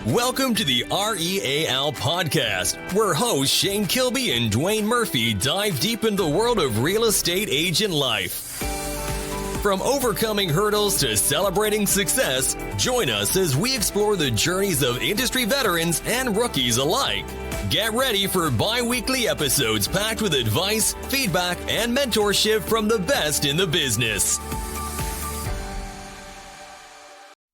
Welcome to the R.E.A.L Podcast, where hosts Shane Kilby and Duane Murphy dive deep into the world of real estate agent life. From overcoming hurdles to celebrating success, join us as we explore the journeys of industry veterans and rookies alike. Get ready for bi-weekly episodes packed with advice, feedback, and mentorship from the best in the business.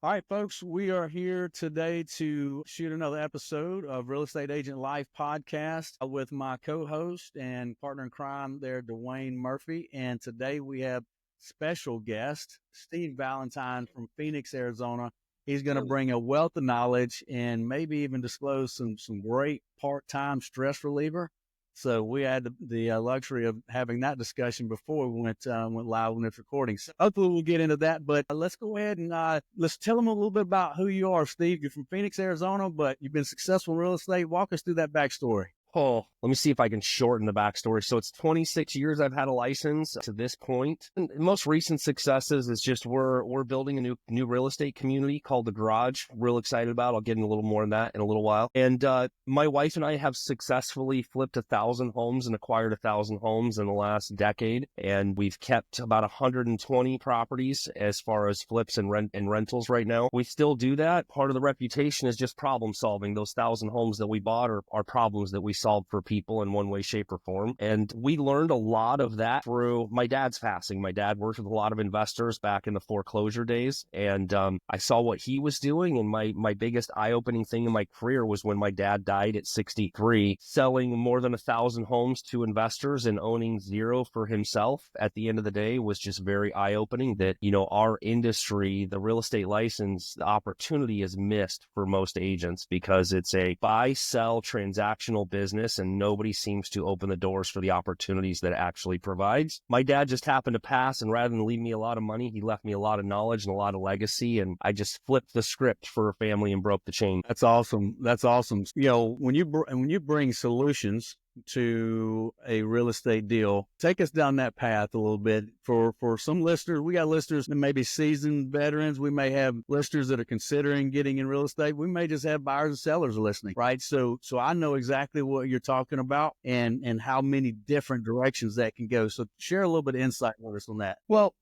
All right, folks, we are here today to shoot another episode of Real Estate Agent Life Podcast with my co-host and partner in crime there, Duane Murphy. And today we have special guest, Steve Valentin from Phoenix, Arizona. He's going to bring a wealth of knowledge and maybe even disclose some great part-time stress reliever. So we had the luxury of having that discussion before we went live on this recording. So hopefully we'll get into that, but let's go ahead and let's tell them a little bit about who you are, Steve. You're from Phoenix, Arizona, but you've been successful in real estate. Walk us through that backstory. Oh, let me see if I can shorten the backstory. So it's 26 years I've had a license to this point. And most recent successes is just we're building a new real estate community called The Garage. Real excited about it. I'll get into a little more on that in a little while. And my wife and I have successfully flipped 1,000 homes and acquired 1,000 homes in the last decade. And we've kept about 120 properties as far as flips and rentals right now. We still do that. Part of the reputation is just problem solving. Those 1,000 homes that we bought are problems that we solved for people in one way, shape, or form. And we learned a lot of that through my dad's passing. My dad worked with a lot of investors back in the foreclosure days. And I saw what he was doing. And my biggest eye-opening thing in my career was when my dad died at 63, selling more than 1,000 homes to investors and owning zero for himself at the end of the day was just very eye-opening that, our industry, the real estate license, the opportunity is missed for most agents because it's a buy-sell transactional business and nobody seems to open the doors for the opportunities that it actually provides. My dad just happened to pass, and rather than leave me a lot of money, he left me a lot of knowledge and a lot of legacy, and I just flipped the script for a family and broke the chain. That's awesome. That's awesome. When you bring solutions to a real estate deal, take us down that path a little bit. For some listeners, we got listeners that may be seasoned veterans. We may have listeners that are considering getting in real estate. We may just have buyers and sellers listening, right? So I know exactly what you're talking about and how many different directions that can go. So share a little bit of insight with us on that. Well,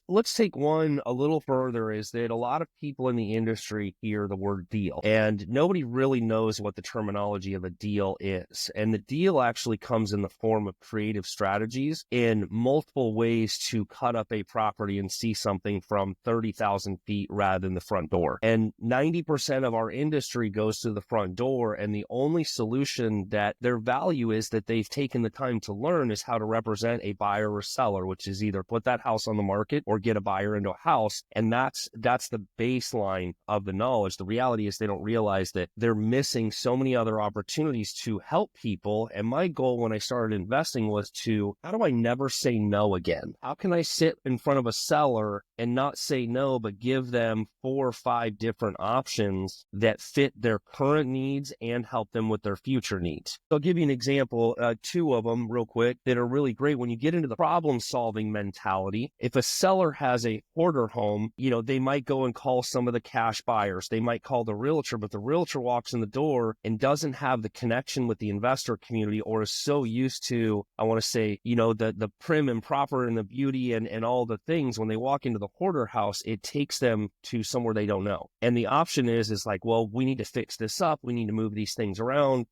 let's take one a little further, is that a lot of people in the industry hear the word deal, and nobody really knows what the terminology of a deal is. And the deal actually comes in the form of creative strategies in multiple ways to cut up a property and see something from 30,000 feet rather than the front door. And 90% of our industry goes to the front door, and the only solution that their value is that they've taken the time to learn is how to represent a buyer or seller, which is either put that house on the market or get a buyer into a house. And that's the baseline of the knowledge. The reality is they don't realize that they're missing so many other opportunities to help people. And my goal when I started investing was how do I never say no again? How can I sit in front of a seller and not say no, but give them 4 or 5 different options that fit their current needs and help them with their future needs? So I'll give you an example, 2 of them real quick that are really great. When you get into the problem solving mentality, if a seller has a hoarder home, they might go and call some of the cash buyers. They might call the realtor, but the realtor walks in the door and doesn't have the connection with the investor community, or is so used to, I want to say, the prim and proper and the beauty and all the things. When they walk into the hoarder house, it takes them to somewhere they don't know. And the option is like, well, we need to fix this up. We need to move these things around.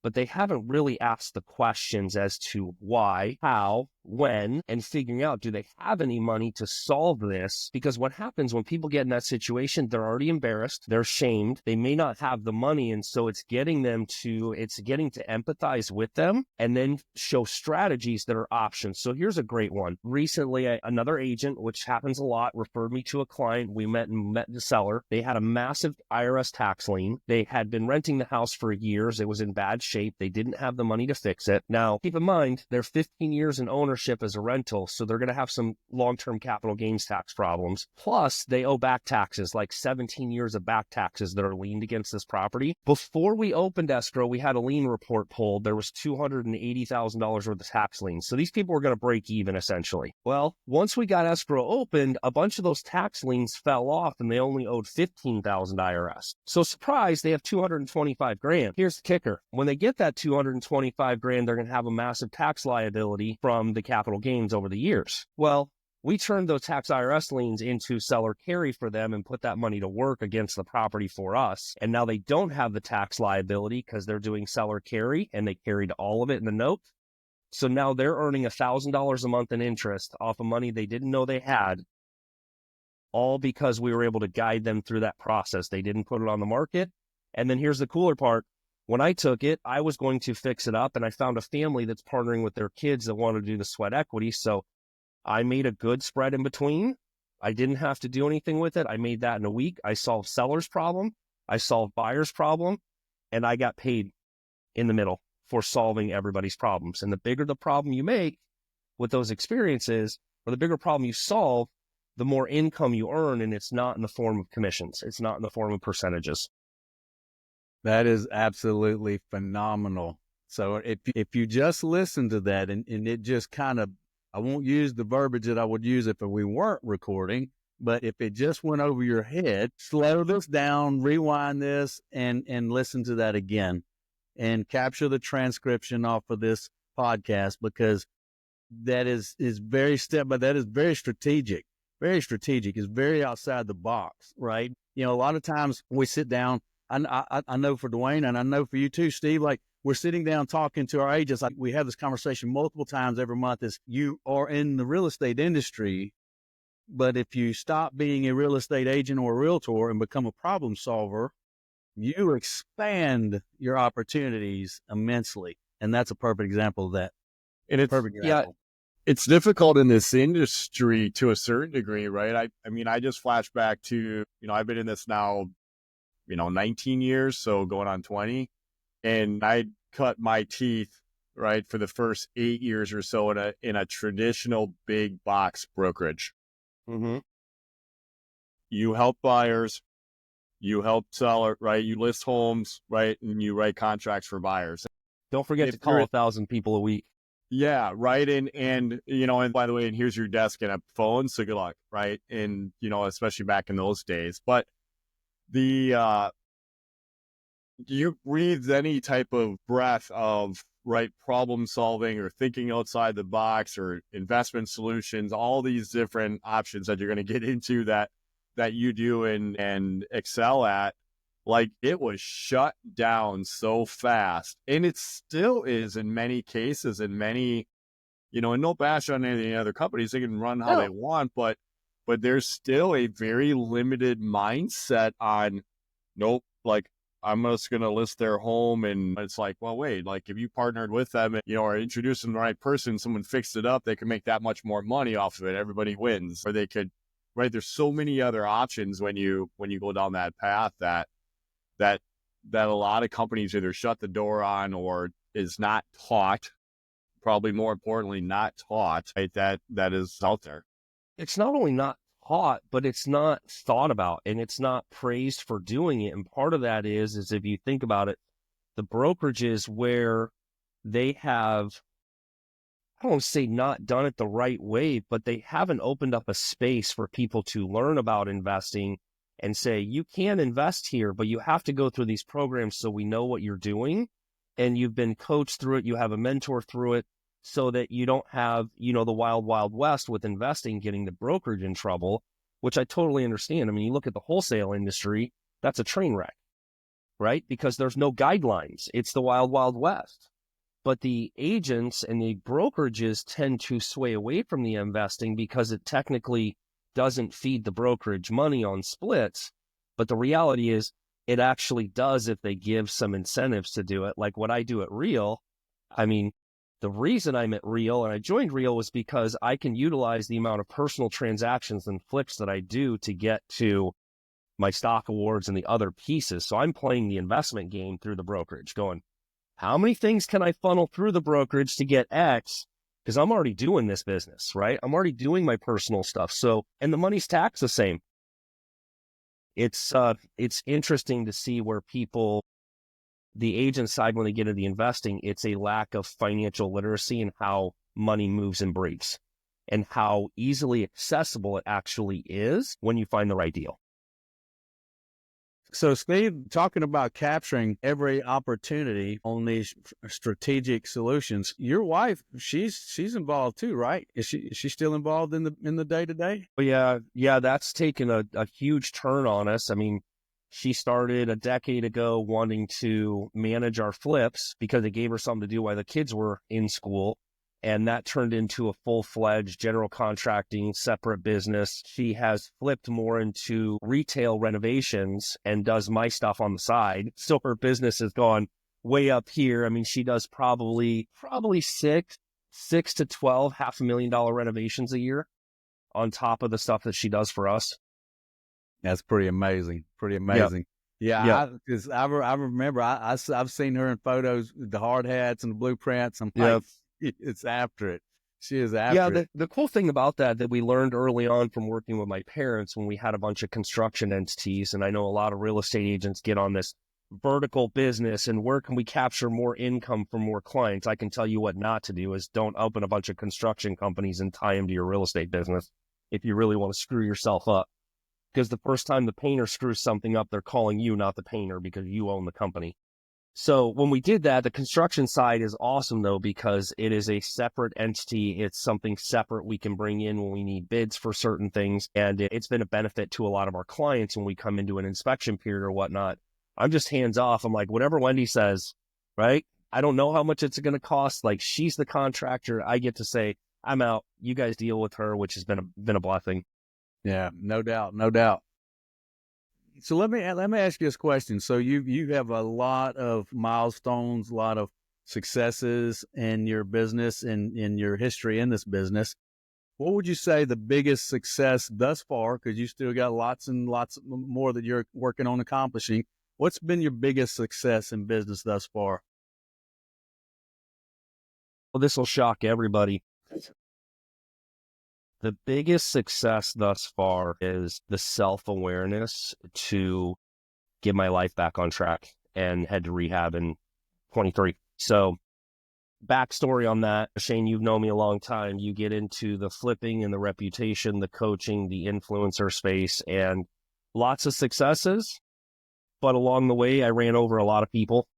But they haven't really asked the questions as to why, how, when, and figuring out, do they have any money to solve this? Because what happens when people get in that situation, they're already embarrassed, they're shamed, they may not have the money. And so it's getting to empathize with them and then show strategies that are options. So here's a great one. Recently, another agent, which happens a lot, referred me to a client. We met the seller. They had a massive IRS tax lien. They had been renting the house for years. It was in bad shape. They didn't have the money to fix it. Now, keep in mind, they're 15 years in ownership ownership as a rental, so they're going to have some long-term capital gains tax problems. Plus, they owe back taxes, like 17 years of back taxes that are liened against this property. Before we opened escrow, we had a lien report pulled. There was $280,000 worth of tax liens. So these people were going to break even, essentially. Well, once we got escrow opened, a bunch of those tax liens fell off and they only owed $15,000 IRS. So surprise, they have $225,000. Here's the kicker. When they get that $225,000, they're going to have a massive tax liability from the capital gains over the years. Well, we turned those tax IRS liens into seller carry for them and put that money to work against the property for us. And now they don't have the tax liability because they're doing seller carry and they carried all of it in the note. So now they're earning $1,000 a month in interest off of money they didn't know they had, all because we were able to guide them through that process. They didn't put it on the market. And then here's the cooler part. When I took it, I was going to fix it up, and I found a family that's partnering with their kids that want to do the sweat equity. So I made a good spread in between. I didn't have to do anything with it. I made that in a week. I solved seller's problem. I solved buyer's problem, and I got paid in the middle for solving everybody's problems. And the bigger the problem you make with those experiences, or the bigger problem you solve, the more income you earn, and it's not in the form of commissions. It's not in the form of percentages. That is absolutely phenomenal. So if you just listen to that and it just kind of, I won't use the verbiage that I would use if we weren't recording, but if it just went over your head, slow this down, rewind this, and listen to that again and capture the transcription off of this podcast, because that is very but that is very strategic. Very strategic. It's very outside the box, right? You know, a lot of times we sit down, I know for Duane, and I know for you too, Steve, like we're sitting down talking to our agents. Like we have this conversation multiple times every month is you are in the real estate industry, but if you stop being a real estate agent or a realtor and become a problem solver, you expand your opportunities immensely. And that's a perfect example of that. And it's perfect example. It's difficult in this industry to a certain degree, right? I mean, I just flashed back to, I've been in this now, 19 years, so going on 20, and I cut my teeth, right, for the first 8 years or so in a traditional big box brokerage. Mm-hmm. You help buyers, you help seller, right? You list homes, right? And you write contracts for buyers. Don't forget to call 1,000 people a week. Yeah, right. And and by the way, and here's your desk and a phone, so good luck, right? And especially back in those days. But you breathe any type of breath of problem solving or thinking outside the box or investment solutions, all these different options that you're going to get into that you do and excel at. Like, it was shut down so fast, and it still is in many cases, in many, and no bash on any of the other companies. They can run how they want, but there's still a very limited mindset on, nope, like, I'm just going to list their home. And it's like, well, wait, like if you partnered with them and, or introduced them to the right person, someone fixed it up, they can make that much more money off of it. Everybody wins. Or they could, right? There's so many other options when you go down that path that a lot of companies either shut the door on or is not taught, probably more importantly, not taught, right? That is out there. It's not only not taught, but it's not thought about, and it's not praised for doing it. And part of that is if you think about it, the brokerages where they have, I don't want to say not done it the right way, but they haven't opened up a space for people to learn about investing and say, you can invest here, but you have to go through these programs so we know what you're doing. And you've been coached through it. You have a mentor through it so that you don't have, the wild, wild west with investing, getting the brokerage in trouble, which I totally understand. I mean, you look at the wholesale industry, that's a train wreck, right? Because there's no guidelines. It's the wild, wild west. But the agents and the brokerages tend to sway away from the investing because it technically doesn't feed the brokerage money on splits. But the reality is it actually does if they give some incentives to do it. Like what I do at R.E.a.L. I mean, the reason I'm at R.E.a.L and I joined R.E.a.L was because I can utilize the amount of personal transactions and flips that I do to get to my stock awards and the other pieces. So I'm playing the investment game through the brokerage, going, how many things can I funnel through the brokerage to get X? because I'm already doing this business, right? I'm already doing my personal stuff. So, and the money's taxed the same. It's interesting to see where people, the agent side, when they get into the investing, it's a lack of financial literacy and how money moves and breaks and how easily accessible it actually is when you find the right deal. So, Steve, talking about capturing every opportunity on these strategic solutions, your wife, she's involved too, right? Is she still involved in the day-to-day? But yeah, that's taken a huge turn on us. I mean, she started a decade ago wanting to manage our flips because it gave her something to do while the kids were in school. And that turned into a full-fledged general contracting separate business. She has flipped more into retail renovations and does my stuff on the side. So her business has gone way up here. I mean, she does probably six to 12 $500,000 renovations a year on top of the stuff that she does for us. That's pretty amazing. Pretty amazing. Yeah, because I remember I've seen her in photos, the hard hats and the blueprints. I'm like, it's after it. She is after it. The cool thing about that we learned early on from working with my parents when we had a bunch of construction entities, and I know a lot of real estate agents get on this vertical business and where can we capture more income from more clients. I can tell you what not to do is don't open a bunch of construction companies and tie them to your real estate business if you really want to screw yourself up. Because the first time the painter screws something up, they're calling you, not the painter, because you own the company. So when we did that, the construction side is awesome, though, because it is a separate entity. It's something separate we can bring in when we need bids for certain things. And it's been a benefit to a lot of our clients when we come into an inspection period or whatnot. I'm just hands off. I'm like, whatever Wendy says, right? I don't know how much it's going to cost. Like, she's the contractor. I get to say, I'm out. You guys deal with her, which has been a blessing. Yeah, no doubt. No doubt. So let me ask you this question. So you have a lot of milestones, a lot of successes in your business and in your history in this business. What would you say the biggest success thus far? Because you still got lots and lots more that you're working on accomplishing. What's been your biggest success in business thus far? Well, this will shock everybody. The biggest success thus far is the self-awareness to get my life back on track and head to rehab in 23. So backstory on that, Shane, you've known me a long time. You get into the flipping and the reputation, the coaching, the influencer space, and lots of successes. But along the way, I ran over a lot of people,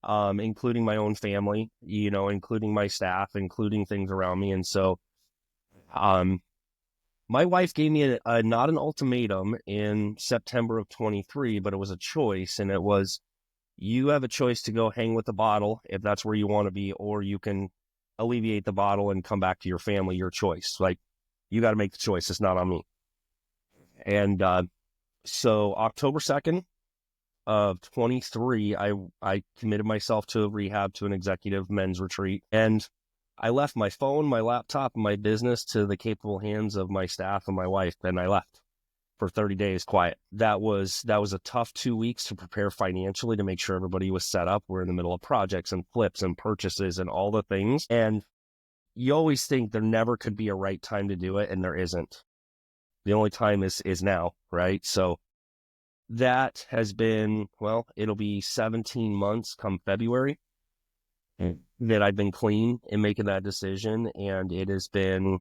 including my own family, including my staff, including things around me. And so my wife gave me not an ultimatum in September of 23, but it was a choice. And it was, you have a choice to go hang with the bottle if that's where you want to be, or you can alleviate the bottle and come back to your family, your choice. Like, you got to make the choice. It's not on me. And so October 2nd of 23, I committed myself to a rehab, to an executive men's retreat. And I left my phone, my laptop, and my business to the capable hands of my staff and my wife, and I left for 30 days quiet. That was a tough 2 weeks to prepare financially to make sure everybody was set up. We're in the middle of projects and flips and purchases and all the things. And you always think there never could be a right time to do it, and there isn't. The only time is now, right? So that has been, well, it'll be 17 months come February that I've been clean in making that decision. And it has been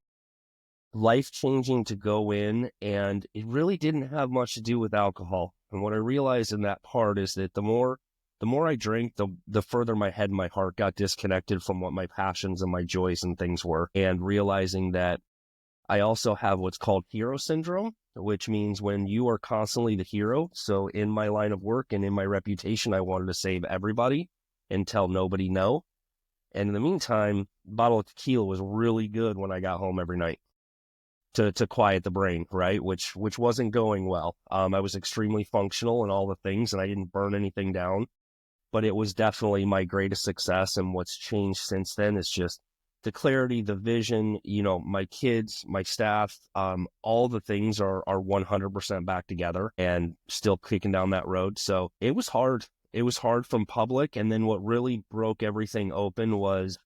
life-changing to go in, and it really didn't have much to do with alcohol. And what I realized in that part is that the more I drank, the further my head and my heart got disconnected from what my passions and my joys and things were. And realizing that I also have what's called hero syndrome, which means when you are constantly the hero. So in my line of work and in my reputation, I wanted to save everybody and tell nobody no. And in the meantime, a bottle of tequila was really good when I got home every night to quiet the brain, right? Which wasn't going well. I was extremely functional and all the things, and I didn't burn anything down. But it was definitely my greatest success. And what's changed since then is just the clarity, the vision, my kids, my staff, all the things are 100% back together and still kicking down that road. So it was hard. It was hard from public. And then what really broke everything open was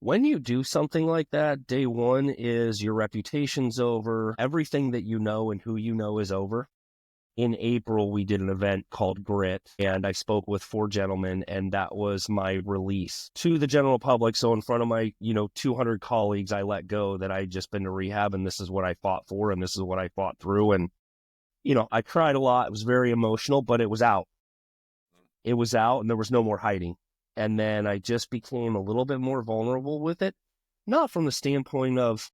When you do something like that, day one is your reputation's over. Everything that you know and who you know is over. In April, we did an event called Grit, and I spoke with 4 gentlemen, and that was my release to the general public. So in front of my, 200 colleagues, I let go that I'd just been to rehab, and this is what I fought for, and this is what I fought through. And, I cried a lot. It was very emotional, but it was out. It was out, and there was no more hiding. And then I just became a little bit more vulnerable with it, not from the standpoint of,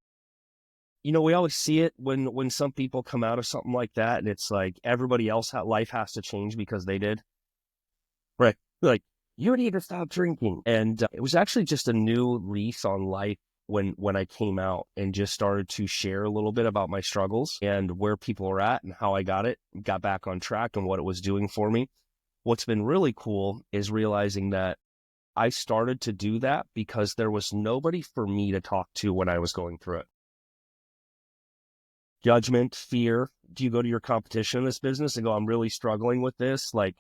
we always see it when some people come out of something like that, and it's like everybody else, life has to change because they did. Right. Like, you need to stop drinking. And it was actually just a new lease on life when I came out and just started to share a little bit about my struggles and where people are at and how I got back on track and what it was doing for me. What's been really cool is realizing that I started to do that because there was nobody for me to talk to when I was going through it. Judgment, fear. Do you go to your competition in this business and go, I'm really struggling with this? Like,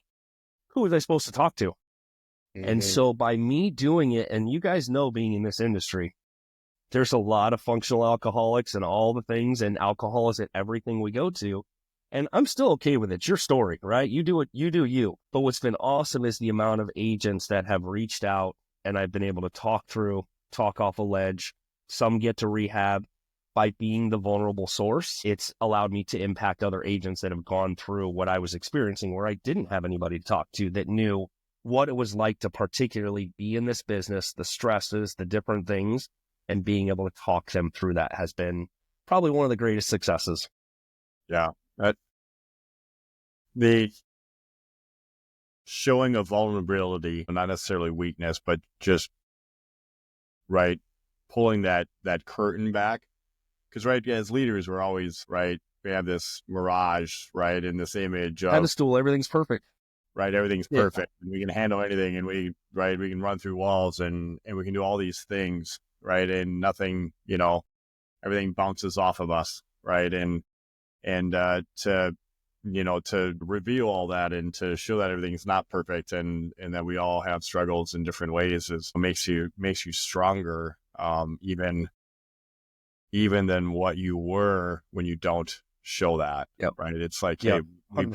who was I supposed to talk to? Mm-hmm. And so by me doing it, and you guys know being in this industry, there's a lot of functional alcoholics and all the things, and alcohol is at everything we go to. And I'm still okay with it. It's your story, right? You do it, you do you. But what's been awesome is the amount of agents that have reached out and I've been able to talk off a ledge. Some get to rehab. By being the vulnerable source, it's allowed me to impact other agents that have gone through what I was experiencing where I didn't have anybody to talk to that knew what it was like to particularly be in this business, the stresses, the different things, and being able to talk them through that has been probably one of the greatest successes. Yeah. The showing of vulnerability, not necessarily weakness, but just, right, pulling that curtain back. Because, right, as leaders, we're always, right, we have this mirage, right, in this image of... pedestal, everything's perfect. Right, everything's perfect. And we can handle anything, and we can run through walls, and we can do all these things, right, and nothing, everything bounces off of us, right, and to reveal all that and to show that everything's not perfect and that we all have struggles in different ways makes you stronger, even than what you were when you don't show that. Yep. Right. It's like, yep. Hey,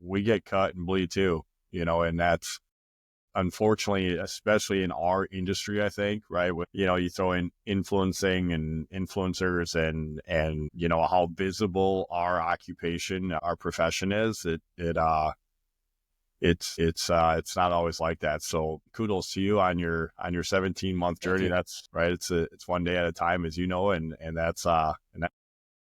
we get cut and bleed too, and that's unfortunately, especially in our industry, I think, right. With, you throw in influencing and influencers and how visible our occupation, our profession is, it's not always like that. So kudos to you on your 17-month journey. That's right. It's one day at a time, as you know, and that's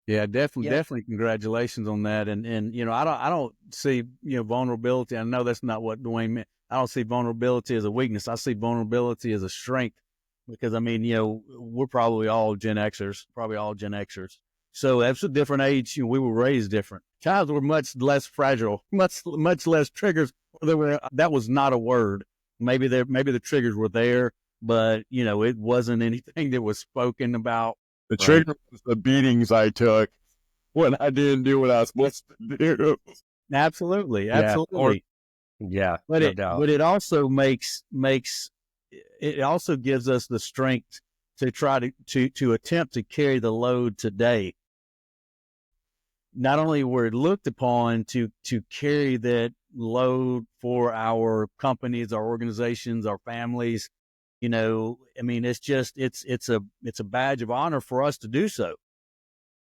yeah, definitely congratulations on that. And I don't see vulnerability. I know that's not what Duane meant. I don't see vulnerability as a weakness. I see vulnerability as a strength, because we're probably all Gen Xers. So that's a different age. We were raised different. Times were much less fragile, much less triggers. That was not a word. Maybe the triggers were there, but it wasn't anything that was spoken about. The trigger was the beatings I took when I didn't do what I was supposed to do. Absolutely. Yeah, but no doubt. But it also it also gives us the strength to try to attempt to carry the load today. Not only were it looked upon to carry that load for our companies, our organizations, our families, it's a badge of honor for us to do so.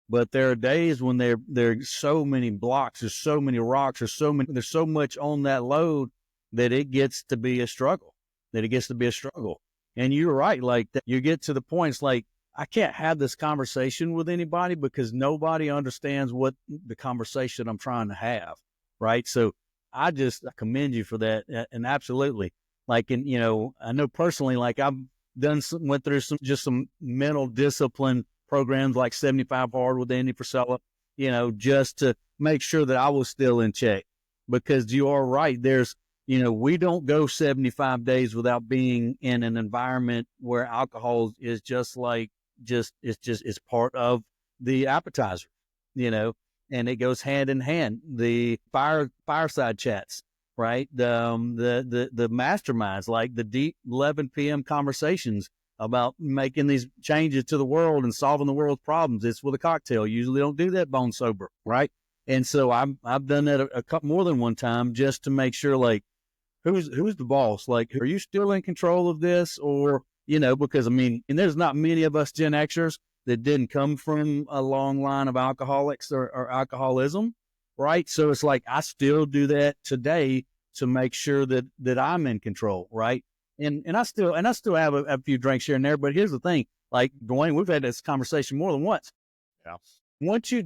But there are days when there's so many blocks, there's so many rocks, there's so much on that load that it gets to be a struggle. And you're right, like that, you get to the point, it's like, I can't have this conversation with anybody because nobody understands what the conversation I'm trying to have, right? So I commend you for that, and absolutely. Like, and I know personally, like I've went through some mental discipline programs like 75 Hard with Andy Frisella, just to make sure that I was still in check. Because you are right, there's, we don't go 75 days without being in an environment where alcohol is it's part of the appetizer, and it goes hand in hand. The fireside chats, right? The masterminds, like the deep 11 p.m. conversations about making these changes to the world and solving the world's problems. It's with a cocktail. Usually don't do that bone sober, right? And so I've done that a couple more than one time just to make sure, like, who's the boss? Like, are you still in control of this? Or, because and there's not many of us Gen Xers that didn't come from a long line of alcoholics or alcoholism, right? So it's like, I still do that today to make sure that I'm in control, right? And I still have a few drinks here and there, but here's the thing, like, Duane, we've had this conversation more than once. Yeah. Once you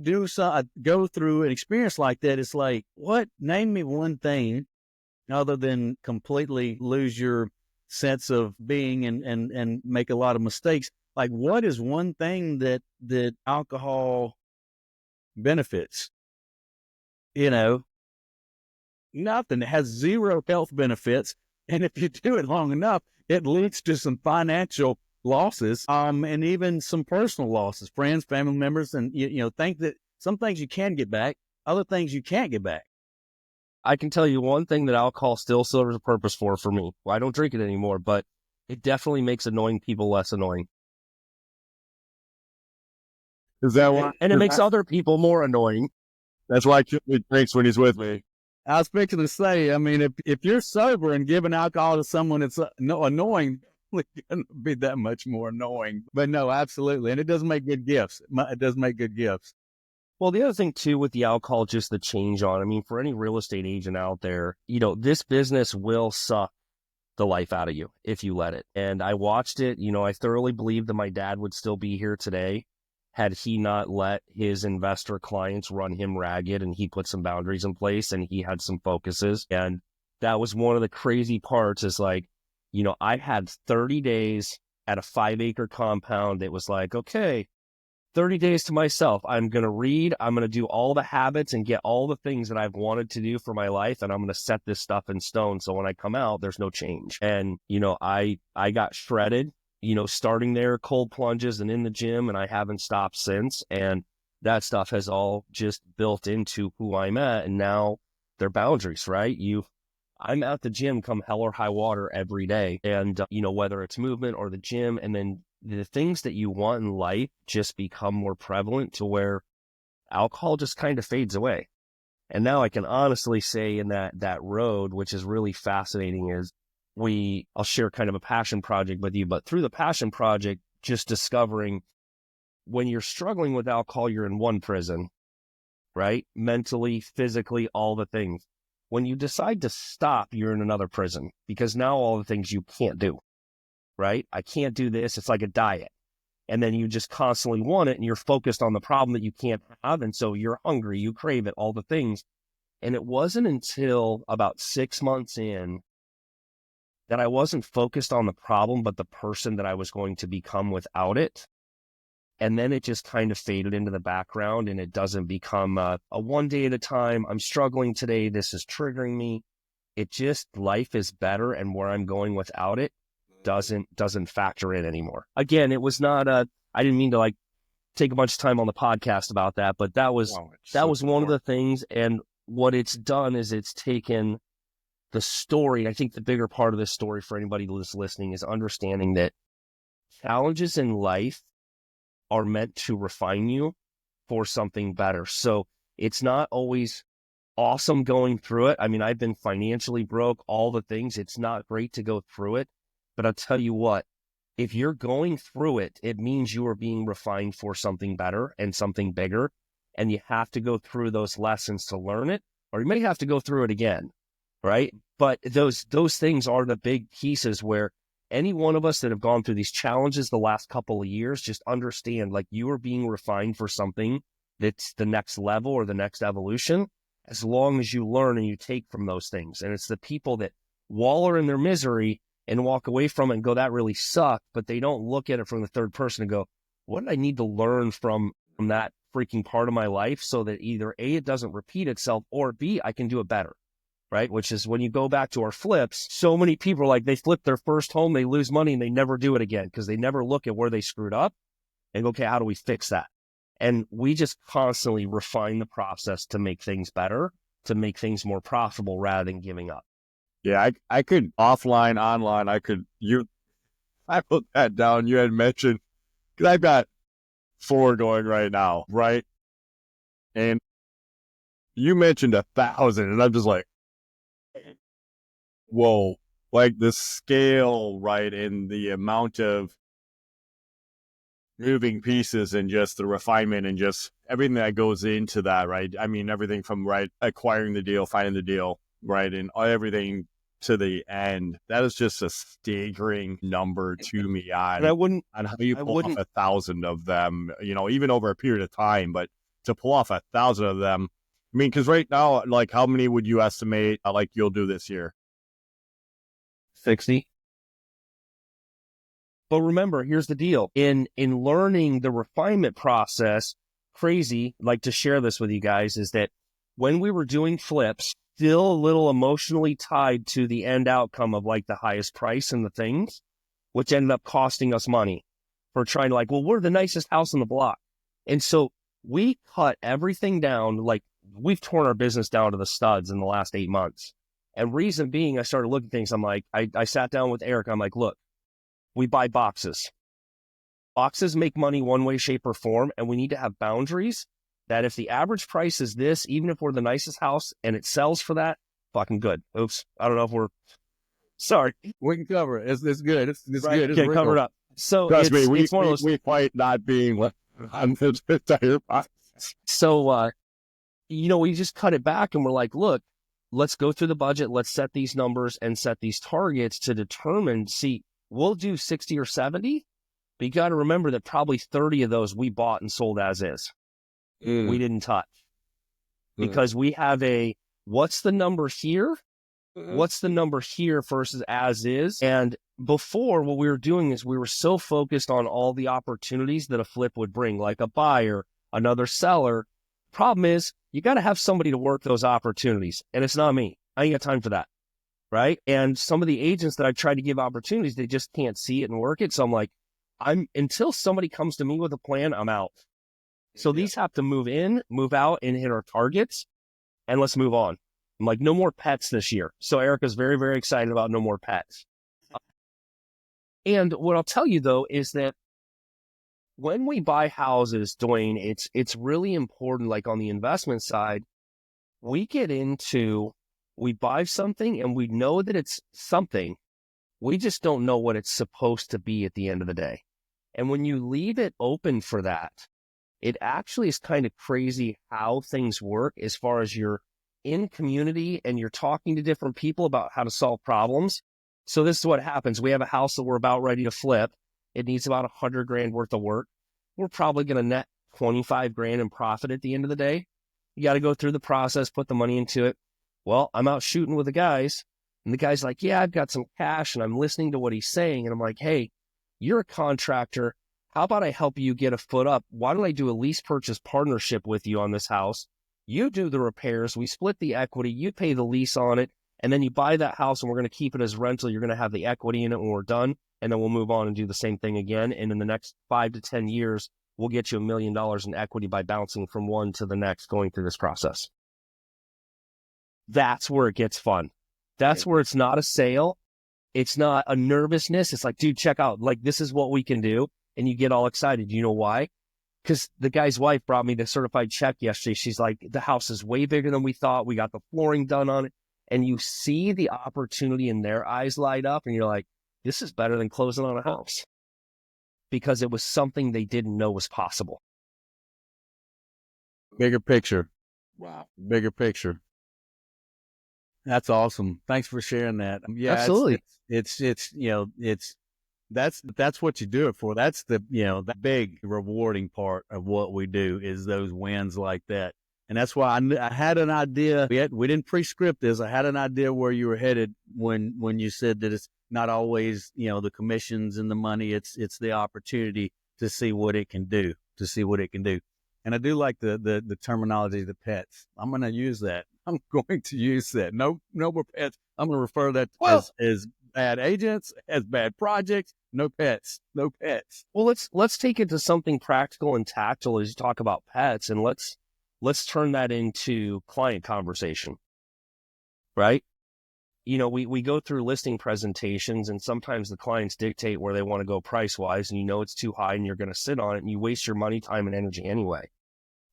go through an experience like that, it's like, name me one thing other than completely lose your sense of being and make a lot of mistakes. Like, what is one thing that alcohol benefits? Nothing. It has zero health benefits. And if you do it long enough, it leads to some financial losses, and even some personal losses, friends, family members, and think that some things you can get back, other things you can't get back. I can tell you one thing that alcohol still serves a purpose for me. Well, I don't drink it anymore, but it definitely makes annoying people less annoying. Is that why? And it makes other people more annoying. That's why Kilby drinks when he's with me. I was fixing to say, if you're sober and giving alcohol to someone that's annoying, it's going to be that much more annoying. But no, absolutely. And it does make good gifts. It does make good gifts. Well, the other thing, too, with the alcohol, just the change on, for any real estate agent out there, this business will suck the life out of you if you let it. And I watched it. I thoroughly believe that my dad would still be here today had he not let his investor clients run him ragged, and he put some boundaries in place and he had some focuses. And that was one of the crazy parts is like, I had 30 days at a 5-acre compound. It was like, okay, 30 days to myself. I'm going to read. I'm going to do all the habits and get all the things that I've wanted to do for my life. And I'm going to set this stuff in stone. So when I come out, there's no change. And, I got shredded, starting there, cold plunges and in the gym, and I haven't stopped since. And that stuff has all just built into who I'm at. And now they're boundaries, right? I'm at the gym come hell or high water every day. And, whether it's movement or the gym, and then the things that you want in life just become more prevalent to where alcohol just kind of fades away. And now I can honestly say in that road, which is really fascinating, is I'll share kind of a passion project with you, but through the passion project, just discovering when you're struggling with alcohol, you're in one prison, right? Mentally, physically, all the things. When you decide to stop, you're in another prison, because now all the things you can't do, right? I can't do this. It's like a diet. And then you just constantly want it, and you're focused on the problem that you can't have. And so you're hungry, you crave it, all the things. And it wasn't until about 6 months in that I wasn't focused on the problem, but the person that I was going to become without it. And then it just kind of faded into the background, and it doesn't become a one day at a time. I'm struggling today. This is triggering me. It just, life is better, and where I'm going without it doesn't factor in anymore. Again, it was not I didn't mean to take a bunch of time on the podcast about that, but that was one of the things. And what it's done is it's taken the story. I think the bigger part of this story for anybody who's listening is understanding that challenges in life are meant to refine you for something better. So it's not always awesome going through it. I've been financially broke, all the things. It's not great to go through it. But I'll tell you what, if you're going through it, it means you are being refined for something better and something bigger. And you have to go through those lessons to learn it, or you may have to go through it again, right? But those things are the big pieces where any one of us that have gone through these challenges the last couple of years, just understand, you are being refined for something that's the next level or the next evolution, as long as you learn and you take from those things. And it's the people that wallow in their misery and walk away from it and go, that really sucked, but they don't look at it from the third person and go, what did I need to learn from that freaking part of my life so that either A, it doesn't repeat itself, or B, I can do it better, right? Which is when you go back to our flips, so many people are they flip their first home, they lose money, and they never do it again because they never look at where they screwed up and go, okay, how do we fix that? And we just constantly refine the process to make things better. to make things more profitable rather than giving up. Yeah, I could offline, online, I put that down. You had mentioned, because I've got 4 going right now, right? And you mentioned 1,000, and I'm just like, whoa, like the scale, right? And the amount of moving pieces and just the refinement and just everything that goes into that, right? I mean, everything from, right, acquiring the deal, finding the deal, right? And everything to the end. That is just a staggering number to me on how you pull off 1,000 of them, even over a period of time. But to pull off 1,000 of them, I mean, because right now, like, how many would you estimate like you'll do this year? 60. But remember, here's the deal. In learning the refinement process, crazy, like to share this with you guys, is that when we were doing flips, still a little emotionally tied to the end outcome of like the highest price and the things, which ended up costing us money for trying to we're the nicest house on the block. And so we cut everything down. Like, we've torn our business down to the studs in the last 8 months. And reason being, I started looking at things. I'm like, I sat down with Eric. I'm like, look, we buy boxes. Boxes make money one way, shape, or form. And we need to have boundaries that if the average price is this, even if we're the nicest house and it sells for that, fucking good. Oops. I don't know if we're sorry. We can cover it. It's good. It's right. good. It's Can't cover it up. So trust me, it's one of those. We fight not being on this entire podcast. So, we just cut it back and we're like, look, let's go through the budget. Let's set these numbers and set these targets to determine, we'll do 60 or 70, but you got to remember that probably 30 of those we bought and sold as is. We didn't touch because we have what's the number here? What's the number here versus as is? And before, what we were doing is we were so focused on all the opportunities that a flip would bring, like a buyer, another seller. Problem is, you got to have somebody to work those opportunities. And it's not me. I ain't got time for that. Right. And some of the agents that I've tried to give opportunities, they just can't see it and work it. So I'm like, until somebody comes to me with a plan, I'm out. So these have to move in, move out, and hit our targets, and let's move on. I'm like, no more pets this year. So Erica's very, very excited about no more pets. And what I'll tell you, though, is that when we buy houses, Duane, it's really important, like on the investment side, we buy something and we know that it's something. We just don't know what it's supposed to be at the end of the day. And when you leave it open for that, it actually is kind of crazy how things work as far as you're in community and you're talking to different people about how to solve problems. So this is what happens. We have a house that we're about ready to flip. It needs about $100,000 worth of work. We're probably going to net $25,000 in profit at the end of the day. You got to go through the process, put the money into it. Well, I'm out shooting with the guys, and the guy's like, yeah, I've got some cash, and I'm listening to what he's saying. And I'm like, hey, you're a contractor. How about I help you get a foot up? Why don't I do a lease purchase partnership with you on this house? You do the repairs. We split the equity. You pay the lease on it. And then you buy that house and we're going to keep it as rental. You're going to have the equity in it when we're done. And then we'll move on and do the same thing again. And in the next 5 to 10 years, we'll get you $1 million in equity by bouncing from one to the next, going through this process. That's where it gets fun. That's where it's not a sale. It's not a nervousness. It's like, dude, check out, like, this is what we can do. And you get all excited. You know why? Because the guy's wife brought me the certified check yesterday. She's like, the house is way bigger than we thought. We got the flooring done on it. And you see the opportunity in their eyes light up. And you're like, this is better than closing on a house. Because it was something they didn't know was possible. Bigger picture. Wow. Bigger picture. That's awesome. Thanks for sharing that. Yeah, absolutely. That's what you do it for. That's the big rewarding part of what we do is those wins like that. And that's why I had an idea. We didn't pre-script this. I had an idea where you were headed when you said that it's not always, the commissions and the money. It's the opportunity to see what it can do, And I do like the terminology of the pets. I'm going to use that. I'm going to use that. No more pets. I'm going to refer that as bad agents, as bad projects. No pets. Well, let's take it to something practical and tactile as you talk about pets, and let's let's turn that into client conversation, right? We go through listing presentations, and sometimes the clients dictate where they want to go price-wise, and it's too high and you're going to sit on it, and you waste your money, time, and energy anyway,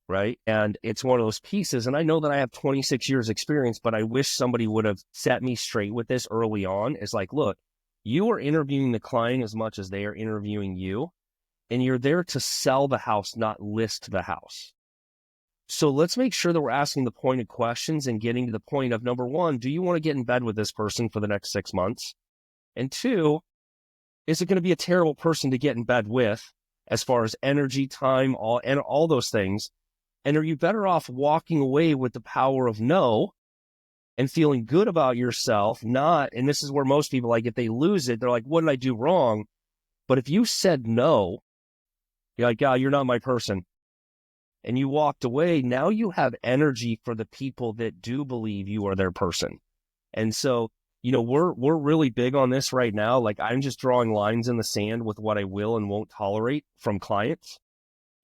right? And it's one of those pieces, and I know that I have 26 years experience, but I wish somebody would have set me straight with this early on. It's like, look, you are interviewing the client as much as they are interviewing you, and you're there to sell the house, not list the house. So let's make sure that we're asking the pointed questions and getting to the point of, number one, do you want to get in bed with this person for the next 6 months? And two, is it going to be a terrible person to get in bed with as far as energy, time, all those things? And are you better off walking away with the power of no and feeling good about yourself? And this is where most people, like, if they lose it, they're like, what did I do wrong? But if you said no, you're like, you're not my person, and you walked away, now you have energy for the people that do believe you are their person. And so, we're really big on this right now. Like, I'm just drawing lines in the sand with what I will and won't tolerate from clients.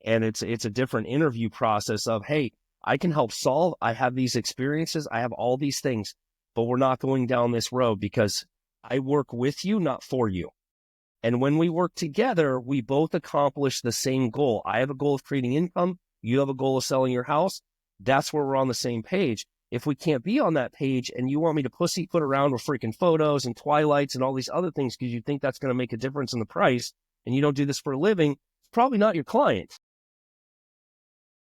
And it's a different interview process of, hey, I can help solve. I have these experiences. I have all these things, but we're not going down this road because I work with you, not for you. And when we work together, we both accomplish the same goal. I have a goal of creating income. You have a goal of selling your house. That's where we're on the same page. If we can't be on that page and you want me to pussyfoot around with freaking photos and twilights and all these other things because you think that's going to make a difference in the price and you don't do this for a living, it's probably not your client.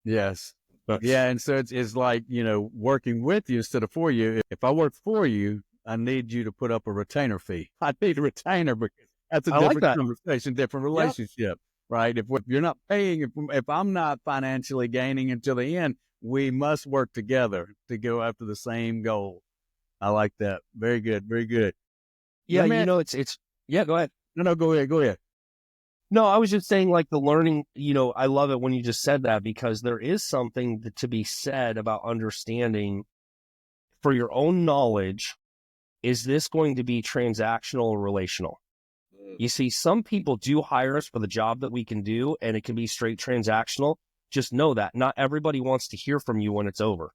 Yes. Yeah. And so it's like, working with you instead of for you. If I work for you, I need you to put up a retainer fee. I need a retainer because that's a different conversation, different relationship. Yep. Right? If you're not paying, if I'm not financially gaining until the end, we must work together to go after the same goal. I like that. Very good. Very good. Yeah. Go ahead. No, go ahead. No, I was just saying, like, the learning, I love it when you just said that, because there is something to be said about understanding for your own knowledge. Is this going to be transactional or relational? You see, some people do hire us for the job that we can do, and it can be straight transactional. Just know that not everybody wants to hear from you when it's over.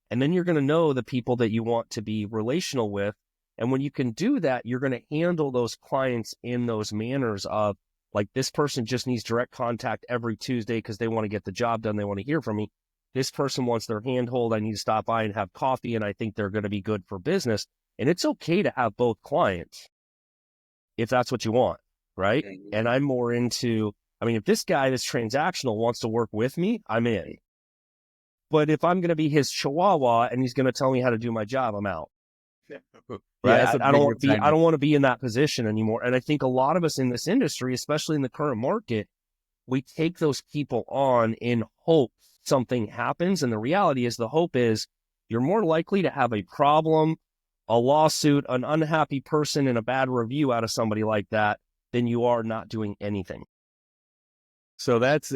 And then you're going to know the people that you want to be relational with. And when you can do that, you're going to handle those clients in those manners of, like, this person just needs direct contact every Tuesday because they want to get the job done. They want to hear from me. This person wants their handhold. I need to stop by and have coffee, and I think they're going to be good for business. And it's okay to have both clients if that's what you want, right? And I'm more into, if this guy that's transactional wants to work with me, I'm in. But if I'm going to be his chihuahua and he's going to tell me how to do my job, I'm out. Right? I don't want to be in that position anymore. And I think a lot of us in this industry, especially in the current market, we take those people on in hope something happens. And the reality is, the hope is you're more likely to have a problem, a lawsuit, an unhappy person, and a bad review out of somebody like that than you are not doing anything. So that's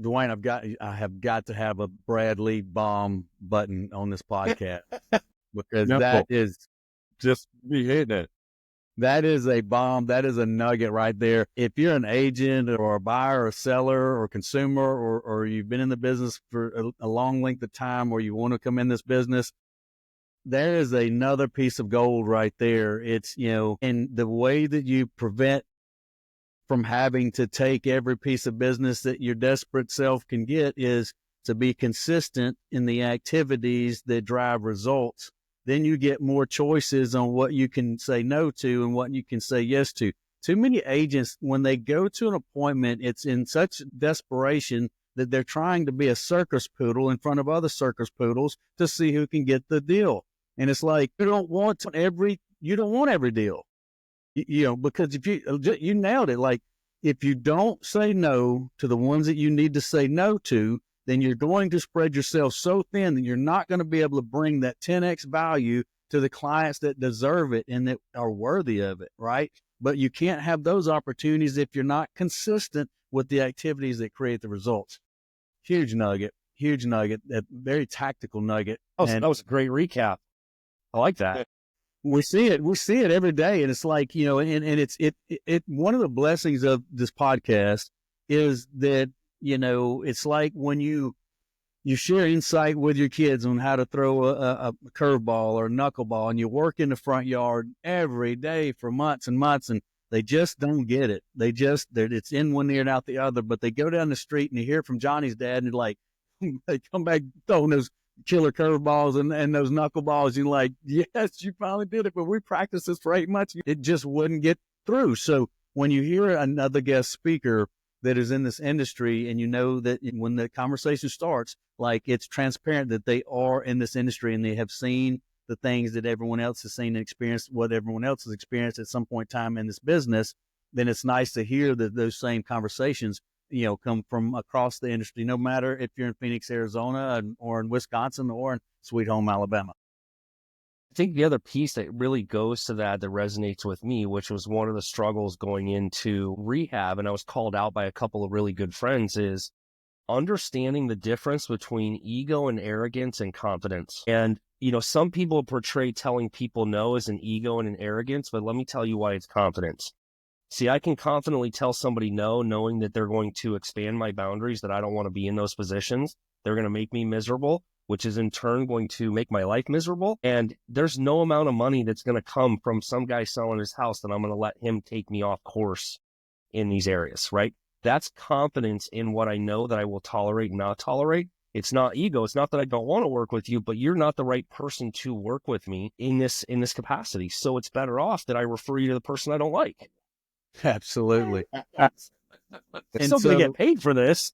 Duane, I have got to have a Bradley bomb button on this podcast because that is just be hitting it. That is a bomb. That is a nugget right there. If you're an agent or a buyer or a seller or consumer, or you've been in the business for a long length of time, or you want to come in this business, there is another piece of gold right there. It's, and the way that you prevent from having to take every piece of business that your desperate self can get is to be consistent in the activities that drive results. Then you get more choices on what you can say no to and what you can say yes to. Too many agents, when they go to an appointment, it's in such desperation that they're trying to be a circus poodle in front of other circus poodles to see who can get the deal. And it's like, you don't want every deal, because if you nailed it. Like, if you don't say no to the ones that you need to say no to, then you're going to spread yourself so thin that you're not going to be able to bring that 10x value to the clients that deserve it and that are worthy of it, right? But you can't have those opportunities if you're not consistent with the activities that create the results. Huge nugget, a very tactical nugget. That was a great recap. I like that. We see it every day. And it's like, and it's one of the blessings of this podcast is that, it's like when you you share insight with your kids on how to throw a curveball or a knuckleball, and you work in the front yard every day for months and months, and they just don't get it. It's in one ear and out the other, but they go down the street and they hear from Johnny's dad, and like, they come back throwing those killer curveballs and those knuckleballs. You're like, yes, you finally did it, but we practiced this for 8 months. It just wouldn't get through. So when you hear another guest speaker that is in this industry, and you know that when the conversation starts, like, it's transparent that they are in this industry and they have seen the things that everyone else has seen and experienced, what everyone else has experienced at some point in time in this business, then it's nice to hear that those same conversations, come from across the industry, no matter if you're in Phoenix, Arizona, or in Wisconsin, or in Sweet Home, Alabama. I think the other piece that really goes to that resonates with me, which was one of the struggles going into rehab, and I was called out by a couple of really good friends, is understanding the difference between ego and arrogance and confidence. And, some people portray telling people no as an ego and an arrogance, but let me tell you why it's confidence. See, I can confidently tell somebody no, knowing that they're going to expand my boundaries, that I don't want to be in those positions. They're going to make me miserable, which is in turn going to make my life miserable. And there's no amount of money that's going to come from some guy selling his house that I'm going to let him take me off course in these areas, right? That's confidence in what I know that I will tolerate and not tolerate. It's not ego. It's not that I don't want to work with you, but you're not the right person to work with me in this capacity. So it's better off that I refer you to the person I don't like. Absolutely. I'm still going to get paid for this.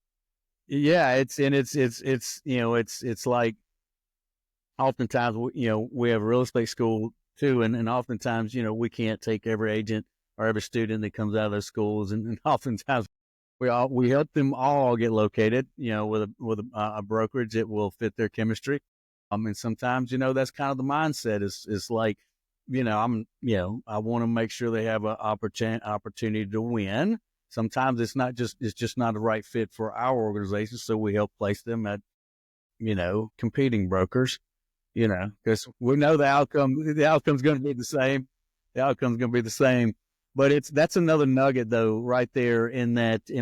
Yeah, it's like, oftentimes, we have a real estate school too, and oftentimes, we can't take every agent or every student that comes out of those schools, and oftentimes we help them all get located, with a brokerage that will fit their chemistry. And sometimes, that's kind of the mindset is like, I want to make sure they have an opportunity to win. Sometimes it's just not the right fit for our organization. So we help place them at, competing brokers, because we know the outcome's going to be the same. The outcome's going to be the same, but that's another nugget though, right there in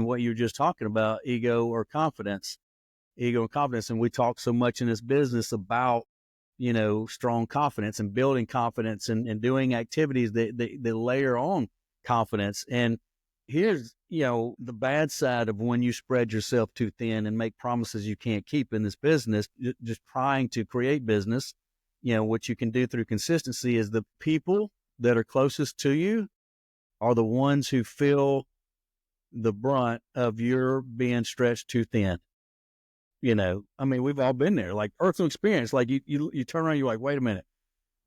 what you were just talking about, ego and confidence. And we talk so much in this business about, strong confidence and building confidence and doing activities that layer on confidence. And here's, the bad side of when you spread yourself too thin and make promises you can't keep in this business, just trying to create business. What you can do through consistency is the people that are closest to you are the ones who feel the brunt of your being stretched too thin. We've all been there, like personal experience. Like you turn around, you're like, wait a minute,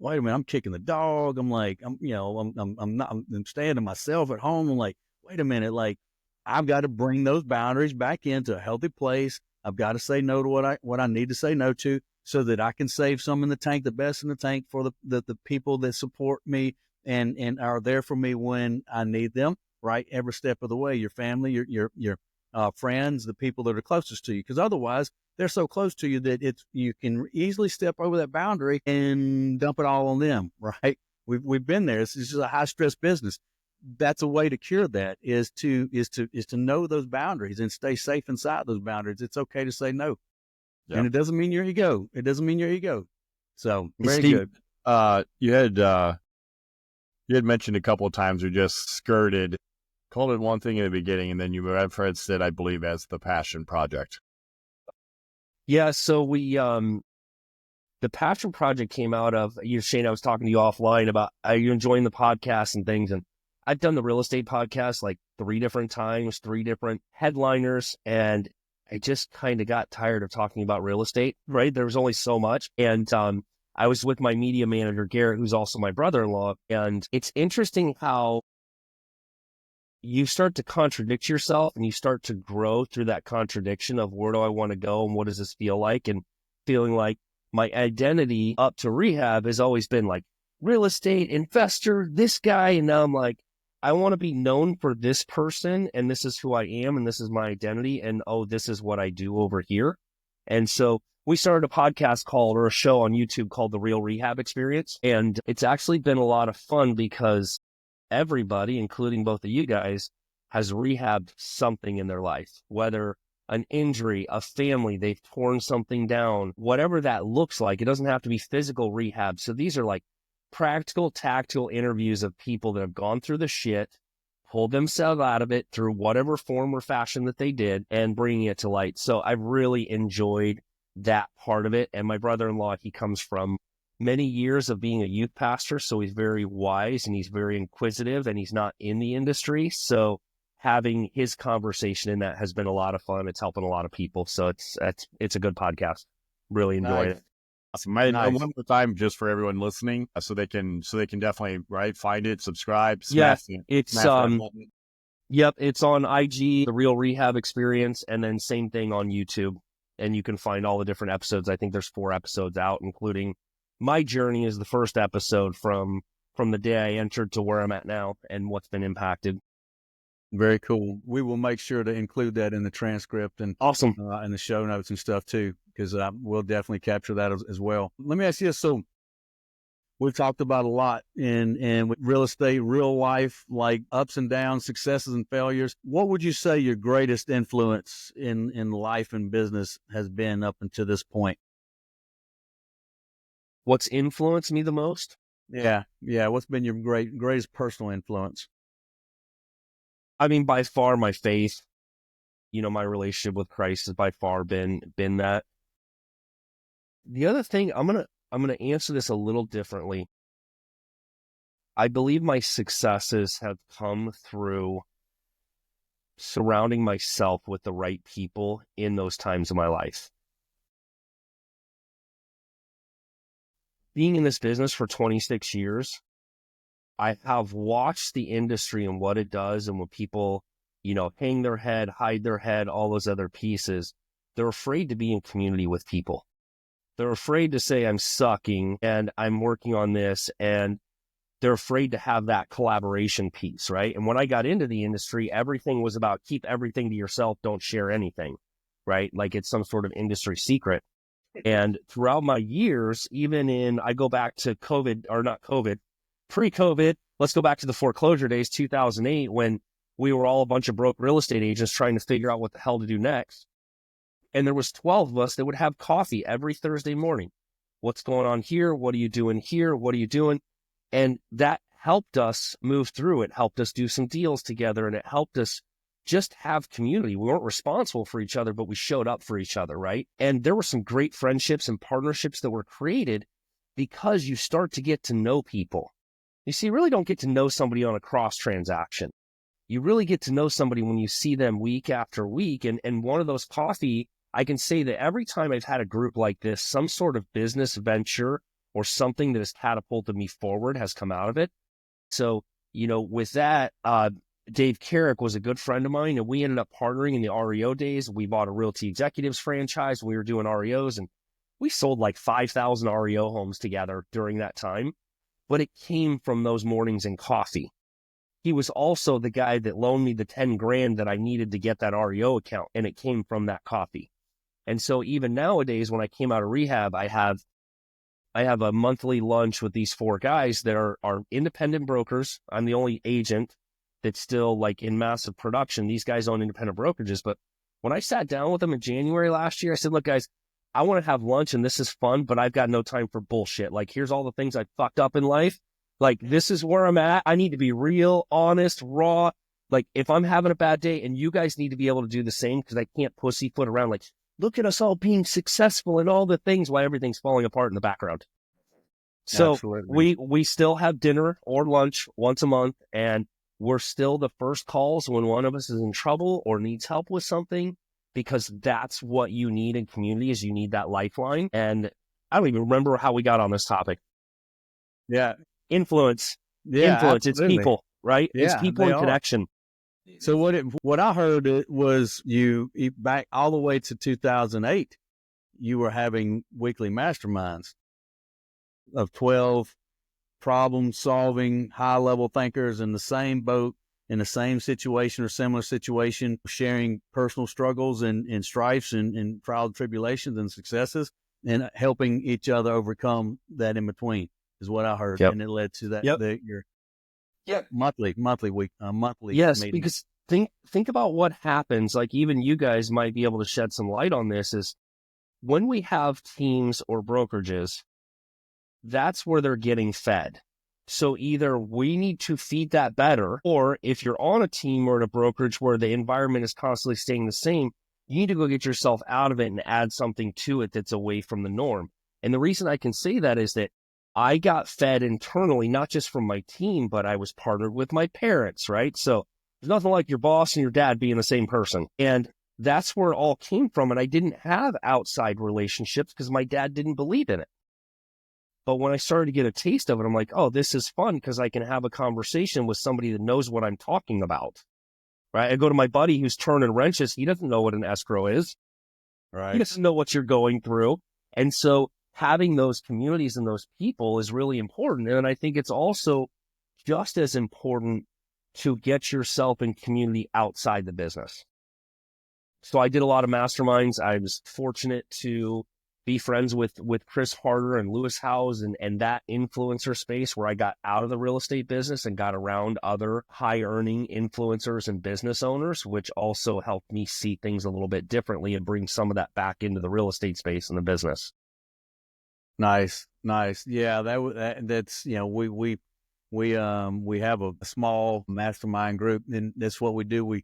I'm kicking the dog. I'm like, I'm staying to myself at home. I'm like, wait a minute, like I've got to bring those boundaries back into a healthy place. I've got to say no to what I need to say no to, so that I can save some in the tank, the best in the tank for the people that support me and are there for me when I need them, right? Every step of the way, your family, your friends, the people that are closest to you, because otherwise they're so close to you that you can easily step over that boundary and dump it all on them, right? We've been there. It's just a high stress business. That's a way to cure that is to know those boundaries and stay safe inside those boundaries. It's okay to say no. Yeah. And it doesn't mean your ego. So very Steve, good. You had mentioned a couple of times you just called it one thing in the beginning, and then you referenced it, I believe, as the passion project. Yeah. So we, the passion project came out of, Shane, I was talking to you offline about, are you enjoying the podcast and things? And I've done the real estate podcast like 3 different times, 3 different headliners, and I just kind of got tired of talking about real estate, right? There was only so much. And I was with my media manager, Garrett, who's also my brother-in-law. And it's interesting how you start to contradict yourself and you start to grow through that contradiction of where do I want to go and what does this feel like? And feeling like my identity up to rehab has always been like real estate investor, this guy. And now I'm like, I want to be known for this person, and this is who I am, and this is my identity, and this is what I do over here. And so we started a podcast or a show on YouTube called The Real Rehab Experience. And it's actually been a lot of fun because everybody, including both of you guys, has rehabbed something in their life, whether an injury, a family, they've torn something down, whatever that looks like. It doesn't have to be physical rehab. So these are like practical, tactical interviews of people that have gone through the shit, pulled themselves out of it through whatever form or fashion that they did, and bringing it to light. So I've really enjoyed that part of it. And my brother-in-law, he comes from many years of being a youth pastor, so he's very wise and he's very inquisitive, and he's not in the industry. So having his conversation in that has been a lot of fun. It's helping a lot of people. So it's a good podcast. Really enjoyed it. Awesome. One more time, just for everyone listening, so they can definitely find it, subscribe. It's it's on IG, the Real Rehab Experience, and then same thing on YouTube. And you can find all the different episodes. I think there's 4 episodes out, including my journey is the first episode from the day I entered to where I'm at now and what's been impacted. Very cool. We will make sure to include that in the transcript and awesome in the show notes and stuff too, because we'll definitely capture that as well. Let me ask you this. So we've talked about a lot in with real estate, real life, like ups and downs, successes and failures. What would you say your greatest influence in life and business has been up until this point? What's influenced me the most? Yeah. What's been your greatest personal influence? I mean, by far my faith, my relationship with Christ has by far been that. The other thing, I'm going to answer this a little differently. I believe my successes have come through surrounding myself with the right people in those times of my life. Being in this business for 26 years, I have watched the industry and what it does, and when people, hang their head, hide their head, all those other pieces, they're afraid to be in community with people. They're afraid to say, I'm sucking and I'm working on this, and they're afraid to have that collaboration piece, right? And when I got into the industry, everything was about keep everything to yourself, don't share anything, right? Like it's some sort of industry secret. And throughout my years, I go back to pre-COVID, let's go back to the foreclosure days, 2008, when we were all a bunch of broke real estate agents trying to figure out what the hell to do next. And there was 12 of us that would have coffee every Thursday morning. What's going on here? What are you doing here? What are you doing? And that helped us move through. It helped us do some deals together, and it helped us just have community. We weren't responsible for each other, but we showed up for each other, right? And there were some great friendships and partnerships that were created because you start to get to know people. You see, you really don't get to know somebody on a cross transaction. You really get to know somebody when you see them week after week. And one of those coffee, I can say that every time I've had a group like this, some sort of business venture or something that has catapulted me forward has come out of it. So, with that, Dave Carrick was a good friend of mine, and we ended up partnering in the R.E.A.L days. We bought a Realty Executives franchise. We were doing R.E.A.Ls, and we sold like 5,000 R.E.A.L homes together during that time. But it came from those mornings in coffee. He was also the guy that loaned me the 10 grand that I needed to get that R.E.A.L account, and it came from that coffee. And so even nowadays, when I came out of rehab, I have a monthly lunch with these 4 guys that are independent brokers. I'm the only agent that's still like in massive production. These guys own independent brokerages. But when I sat down with them in January last year, I said, look, guys, I want to have lunch and this is fun, but I've got no time for bullshit. Like, here's all the things I fucked up in life. Like, this is where I'm at. I need to be real, honest, raw. Like, if I'm having a bad day, and you guys need to be able to do the same, because I can't pussyfoot around like, look at us all being successful and all the things while everything's falling apart in the background. So Absolutely. we still have dinner or lunch once a month, and we're still the first calls when one of us is in trouble or needs help with something, because that's what you need in community, is you need that lifeline. And I don't even remember how we got on this topic. Yeah. Influence. Yeah. Influence. Absolutely. It's people, right? Yeah, it's people and connection. So what I heard was you back all the way to 2008, you were having weekly masterminds of 12 problem-solving, high-level thinkers in the same boat, in the same situation or similar situation, sharing personal struggles and strifes and trials and tribulations and successes, and helping each other overcome that in between, is what I heard. Yep. And it led to that, Yep. your monthly Yes, meeting. because think about what happens. Like, even you guys might be able to shed some light on this, is when we have teams or brokerages, that's where they're getting fed. So either we need to feed that better, or if you're on a team or in a brokerage where the environment is constantly staying the same, you need to go get yourself out of it and add something to it that's away from the norm. And the reason I can say that is that I got fed internally, not just from my team, but I was partnered with my parents, right? So there's nothing like your boss and your dad being the same person. And that's where it all came from. And I didn't have outside relationships because my dad didn't believe in it. But when I started to get a taste of it, I'm like, oh, this is fun because I can have a conversation with somebody that knows what I'm talking about, right? I go to my buddy who's turning wrenches. He doesn't know what an escrow is. Right. He doesn't know what you're going through. And so having those communities and those people is really important. And I think it's also just as important to get yourself in community outside the business. So I did a lot of masterminds. I was fortunate to be friends with Chris Harder and Lewis Howes and that influencer space, where I got out of the real estate business and got around other high earning influencers and business owners, which also helped me see things a little bit differently and bring some of that back into the real estate space and the business. Nice. Yeah, that's, we have a small mastermind group, and that's what we do. We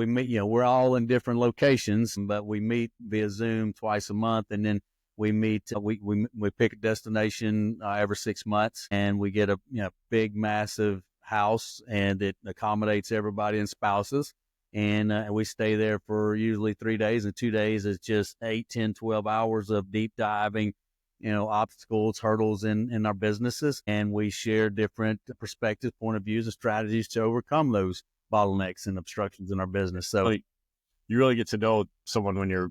meet, we're all in different locations, but we meet via Zoom twice a month, and then we meet, we pick a destination every 6 months, and we get a big, massive house, and it accommodates everybody and spouses. And we stay there for usually 3 days, and 2 days is just 8, 10, 12 hours of deep diving, obstacles, hurdles in our businesses. And we share different perspectives, point of views, and strategies to overcome those bottlenecks and obstructions in our business. So you really get to know someone when you're,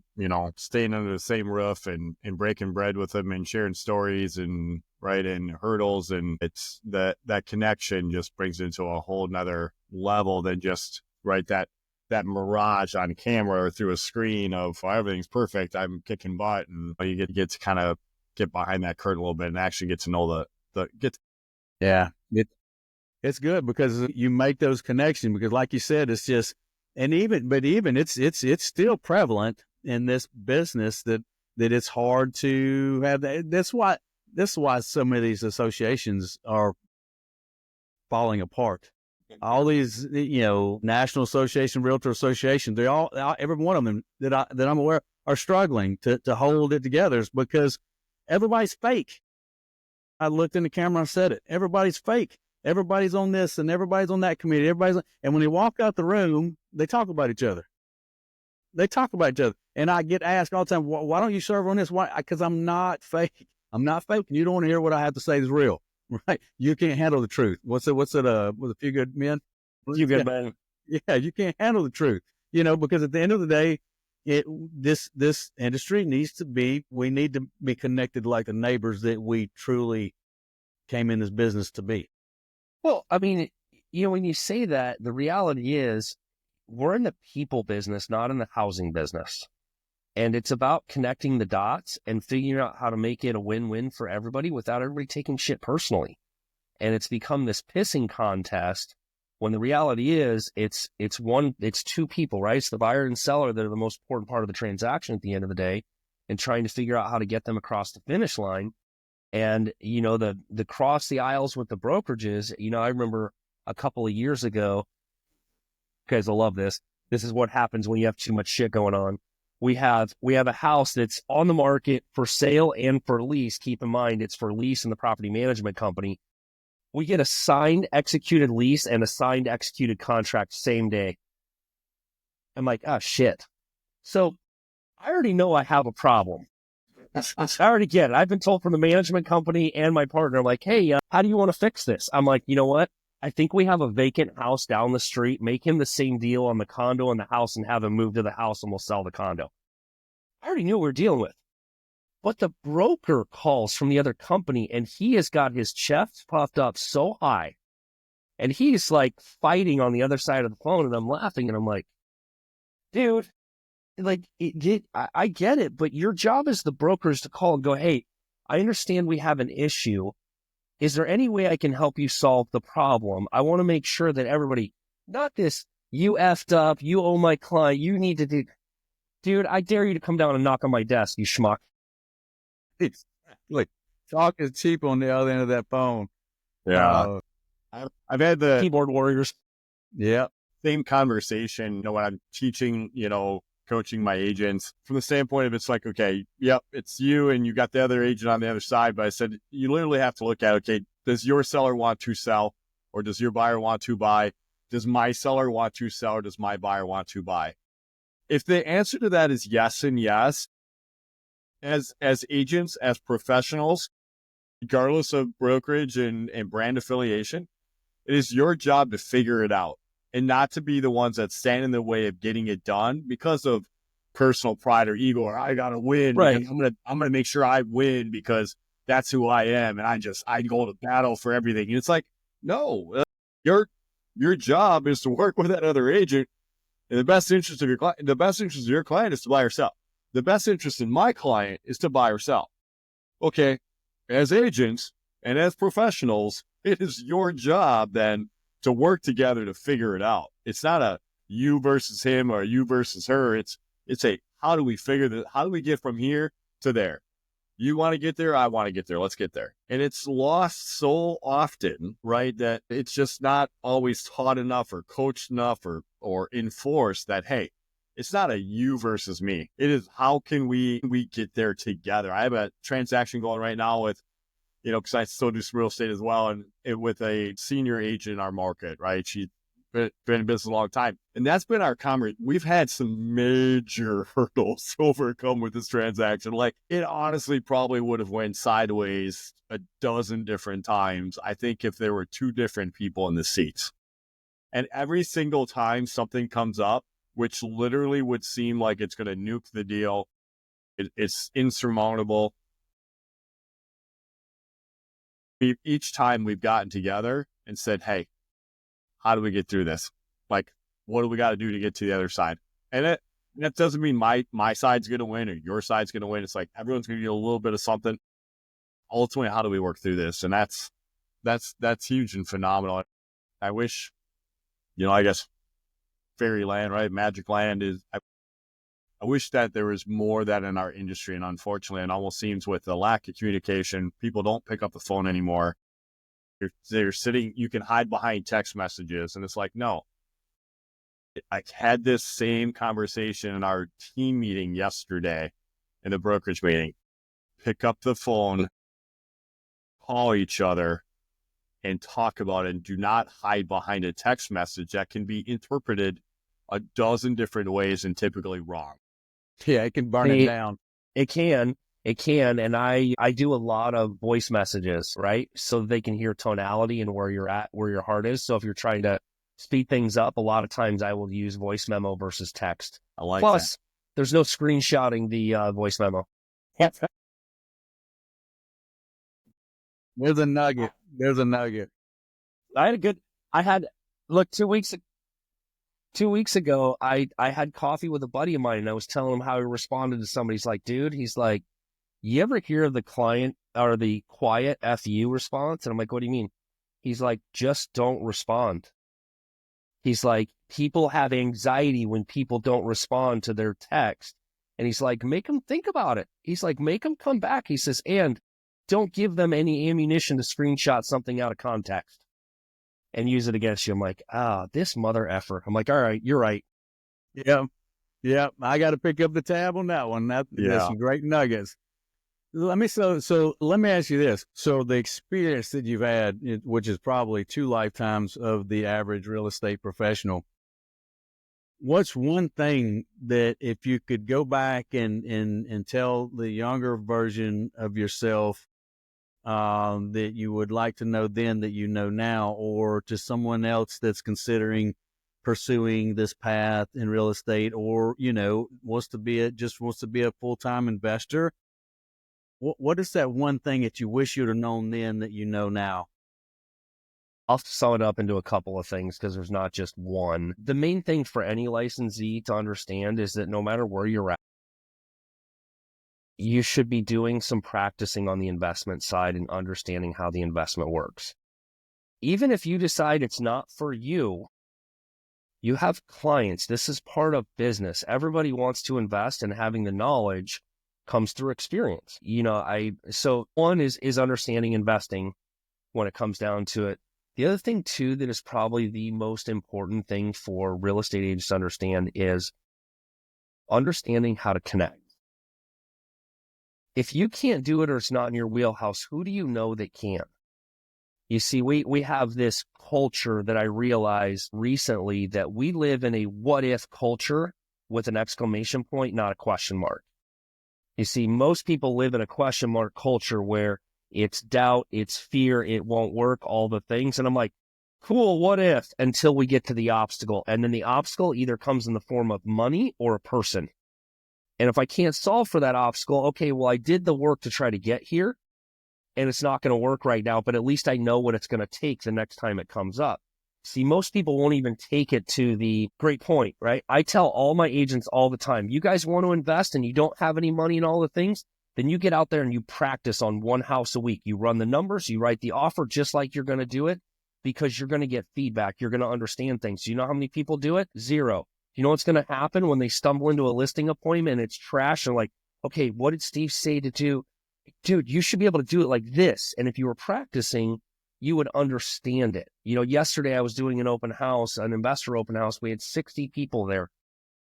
staying under the same roof and breaking bread with them and sharing stories and hurdles. And it's that connection just brings it into a whole nother level than just that mirage on camera or through a screen of everything's perfect, I'm kicking butt. And you get to kind of get behind that curtain a little bit and actually get to know it's good because you make those connections, because like you said, it's just, it's still prevalent in this business that it's hard to have that. That's why so many of these associations are falling apart. All these, National Association, Realtor Association, every one of them that I'm aware are struggling to hold it together, because everybody's fake. I looked in the camera and said it. Everybody's fake. Everybody's on this and everybody's on that committee. And when they walk out the room, they talk about each other. And I get asked all the time, why don't you serve on this? Why? Because I'm not fake. I'm not fake. And you don't want to hear what I have to say is real, right? You can't handle the truth. What's it, with a few good men? You good man. Yeah, you can't handle the truth, because at the end of the day, this industry we need to be connected like the neighbors that we truly came in this business to be. Well, I mean, when you say that, the reality is we're in the people business, not in the housing business. And it's about connecting the dots and figuring out how to make it a win-win for everybody without everybody taking shit personally. And it's become this pissing contest when the reality is it's two people, right? It's the buyer and seller that are the most important part of the transaction at the end of the day, and trying to figure out how to get them across the finish line. And, the cross the aisles with the brokerages, I remember a couple of years ago, guys, I love this. This is what happens when you have too much shit going on. We have a house that's on the market for sale and for lease. Keep in mind, it's for lease in the property management company. We get a signed, executed lease and a signed, executed contract same day. I'm like, oh, shit. So I already know I have a problem. I already get it. I've been told from the management company and my partner, like, hey, how do you want to fix this? I'm like, you know what? I think we have a vacant house down the street. Make him the same deal on the condo and the house and have him move to the house and we'll sell the condo. I already knew what we were dealing with. But the broker calls from the other company and he has got his chest puffed up so high. And he's like fighting on the other side of the phone, and I'm laughing and I'm like, dude, I get it, but your job as the broker is to call and go, hey, I understand we have an issue. Is there any way I can help you solve the problem? I want to make sure that everybody, not this You effed up. You owe my client. You need to do. Dude, I dare you to come down and knock on my desk, you schmuck. Like, talk is cheap on the other end of that phone. Yeah. I've had the Keyboard warriors. Yeah. same conversation, when I'm teaching, coaching my agents from the standpoint of it's like, okay, yep, it's you and you got the other agent on the other side. But I said, you literally have to look at, okay, does your seller want to sell or does your buyer want to buy? Does my seller want to sell or does my buyer want to buy? If the answer to that is yes and yes, as agents, as professionals, regardless of brokerage and brand affiliation, it is your job to figure it out and not to be the ones that stand in the way of getting it done because of personal pride or ego, or I gotta win. Right. I'm gonna make sure I win because that's who I am, and I go to battle for everything. And it's like, no, your job is to work with that other agent in the best interest of your client. The best interest of your client is to buy or sell. The best interest in my client is to buy or sell. Okay, as agents and as professionals, it is your job then to work together to figure it out. It's not a you versus him or you versus her. It's a how do we figure that? How do we get from here to there? You want to get there, I want to get there. Let's get there. And it's lost so often, right, that it's just not always taught enough or coached enough or enforced that, hey, it's not a you versus me. It is how can we get there together? I have a transaction going right now with, because I still do some real estate as well, and with a senior agent in our market, right? She's been in business a long time. And that's been our conversation. We've had some major hurdles to overcome with this transaction. Like, it honestly probably would have went sideways a dozen different times, I think, if there were two different people in the seats. And every single time something comes up, which literally would seem like it's going to nuke the deal, it's insurmountable. Each time we've gotten together and said, hey, how do we get through this? Like, what do we got to do to get to the other side? And that doesn't mean my side's going to win or your side's going to win. It's like everyone's going to get a little bit of something. Ultimately, how do we work through this? And that's huge and phenomenal. I wish, I guess fairyland, right? Magic land is, I wish that there was more of that in our industry. And unfortunately, it almost seems with the lack of communication, people don't pick up the phone anymore. They're sitting, you can hide behind text messages. And it's like, no. I had this same conversation in our team meeting yesterday in the brokerage meeting. Pick up the phone, call each other, and talk about it. And do not hide behind a text message that can be interpreted a dozen different ways and typically wrong. Yeah, it can burn it down. It can. And I do a lot of voice messages, right? So they can hear tonality and where you're at, where your heart is. So if you're trying to speed things up, a lot of times I will use voice memo versus text. I like Plus, that. There's no screenshotting the voice memo. There's a nugget. Look, 2 weeks ago, I had coffee with a buddy of mine and I was telling him how he responded to somebody. He's like, dude, you ever hear of the client or the quiet FU response? And I'm like, what do you mean? He's like, just don't respond. He's like, people have anxiety when people don't respond to their text. And he's like, make them think about it. He's like, make them come back. He says, and don't give them any ammunition to screenshot something out of context and use it against you. I'm like, this mother effer. I'm like, all right, you're right. Yeah. I got to pick up the tab on that one. That's some great nuggets. Let me ask you this. So the experience that you've had, which is probably 2 lifetimes of the average real estate professional, what's one thing that if you could go back and tell the younger version of yourself that you would like to know then that you know now, or to someone else that's considering pursuing this path in real estate, or, wants to be a full-time investor? What is that one thing that you wish you'd have known then that you know now? I'll sum it up into a couple of things because there's not just one. The main thing for any licensee to understand is that no matter where you're at, you should be doing some practicing on the investment side and understanding how the investment works. Even if you decide it's not for you You have clients. This is part of business. Everybody wants to invest, and having the knowledge comes through experience. So one is understanding investing when it comes down to it. The other thing too, that is probably the most important thing for real estate agents to understand is understanding how to connect. If you can't do it or it's not in your wheelhouse, who do you know that can? You see, we have this culture that I realized recently that we live in a what if culture with an exclamation point, not a question mark. You see, most people live in a question mark culture where it's doubt, it's fear, it won't work, all the things. And I'm like, cool, what if? Until we get to the obstacle. And then the obstacle either comes in the form of money or a person. And if I can't solve for that obstacle, okay, well, I did the work to try to get here, and it's not going to work right now, but at least I know what it's going to take the next time it comes up. See, most people won't even take it to the great point, right? I tell all my agents all the time, you guys want to invest and you don't have any money and all the things, then you get out there and you practice on one house a week. You run the numbers, you write the offer just like you're going to do it, because you're going to get feedback. You're going to understand things. Do you know how many people do it? Zero. You know what's going to happen when they stumble into a listing appointment and it's trash and like, okay, what did Steve say to do? Dude, you should be able to do it like this. And if you were practicing, you would understand it. Yesterday I was doing an open house, an investor open house. We had 60 people there.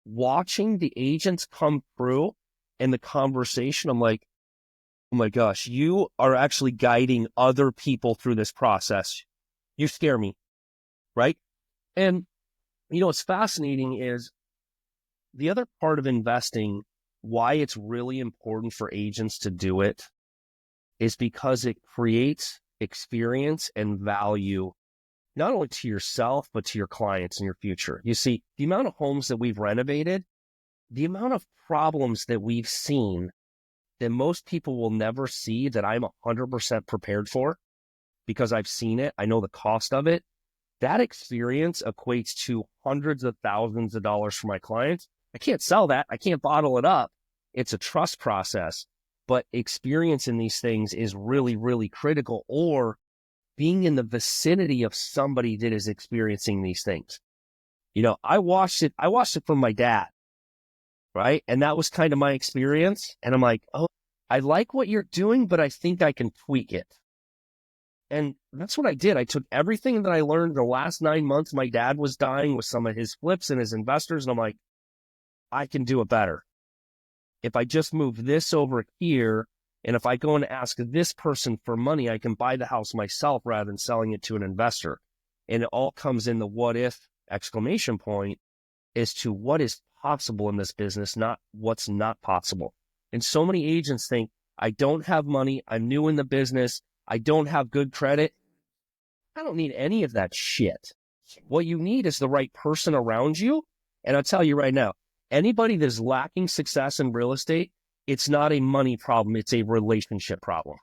Watching the agents come through and the conversation, I'm like, oh my gosh, you are actually guiding other people through this process. You scare me, right? And what's fascinating is the other part of investing, why it's really important for agents to do it, is because it creates experience and value, not only to yourself, but to your clients in your future. You see, the amount of homes that we've renovated, the amount of problems that we've seen that most people will never see, that I'm 100% prepared for because I've seen it. I know the cost of it. That experience equates to hundreds of thousands of dollars for my clients. I can't sell that. I can't bottle it up. It's a trust process, but experience in these things is really, really critical, or being in the vicinity of somebody that is experiencing these things. I watched it from my dad, right? And that was kind of my experience. And I'm like, oh, I like what you're doing, but I think I can tweak it. And that's what I did. I took everything that I learned the last 9 months. My dad was dying with some of his flips and his investors. And I'm like, I can do it better. If I just move this over here, and if I go and ask this person for money, I can buy the house myself rather than selling it to an investor. And it all comes in the what if exclamation point as to what is possible in this business, not what's not possible. And so many agents think, I don't have money. I'm new in the business. I don't have good credit. I don't need any of that shit. What you need is the right person around you. And I'll tell you right now, anybody that's lacking success in real estate, it's not a money problem. It's a relationship problem.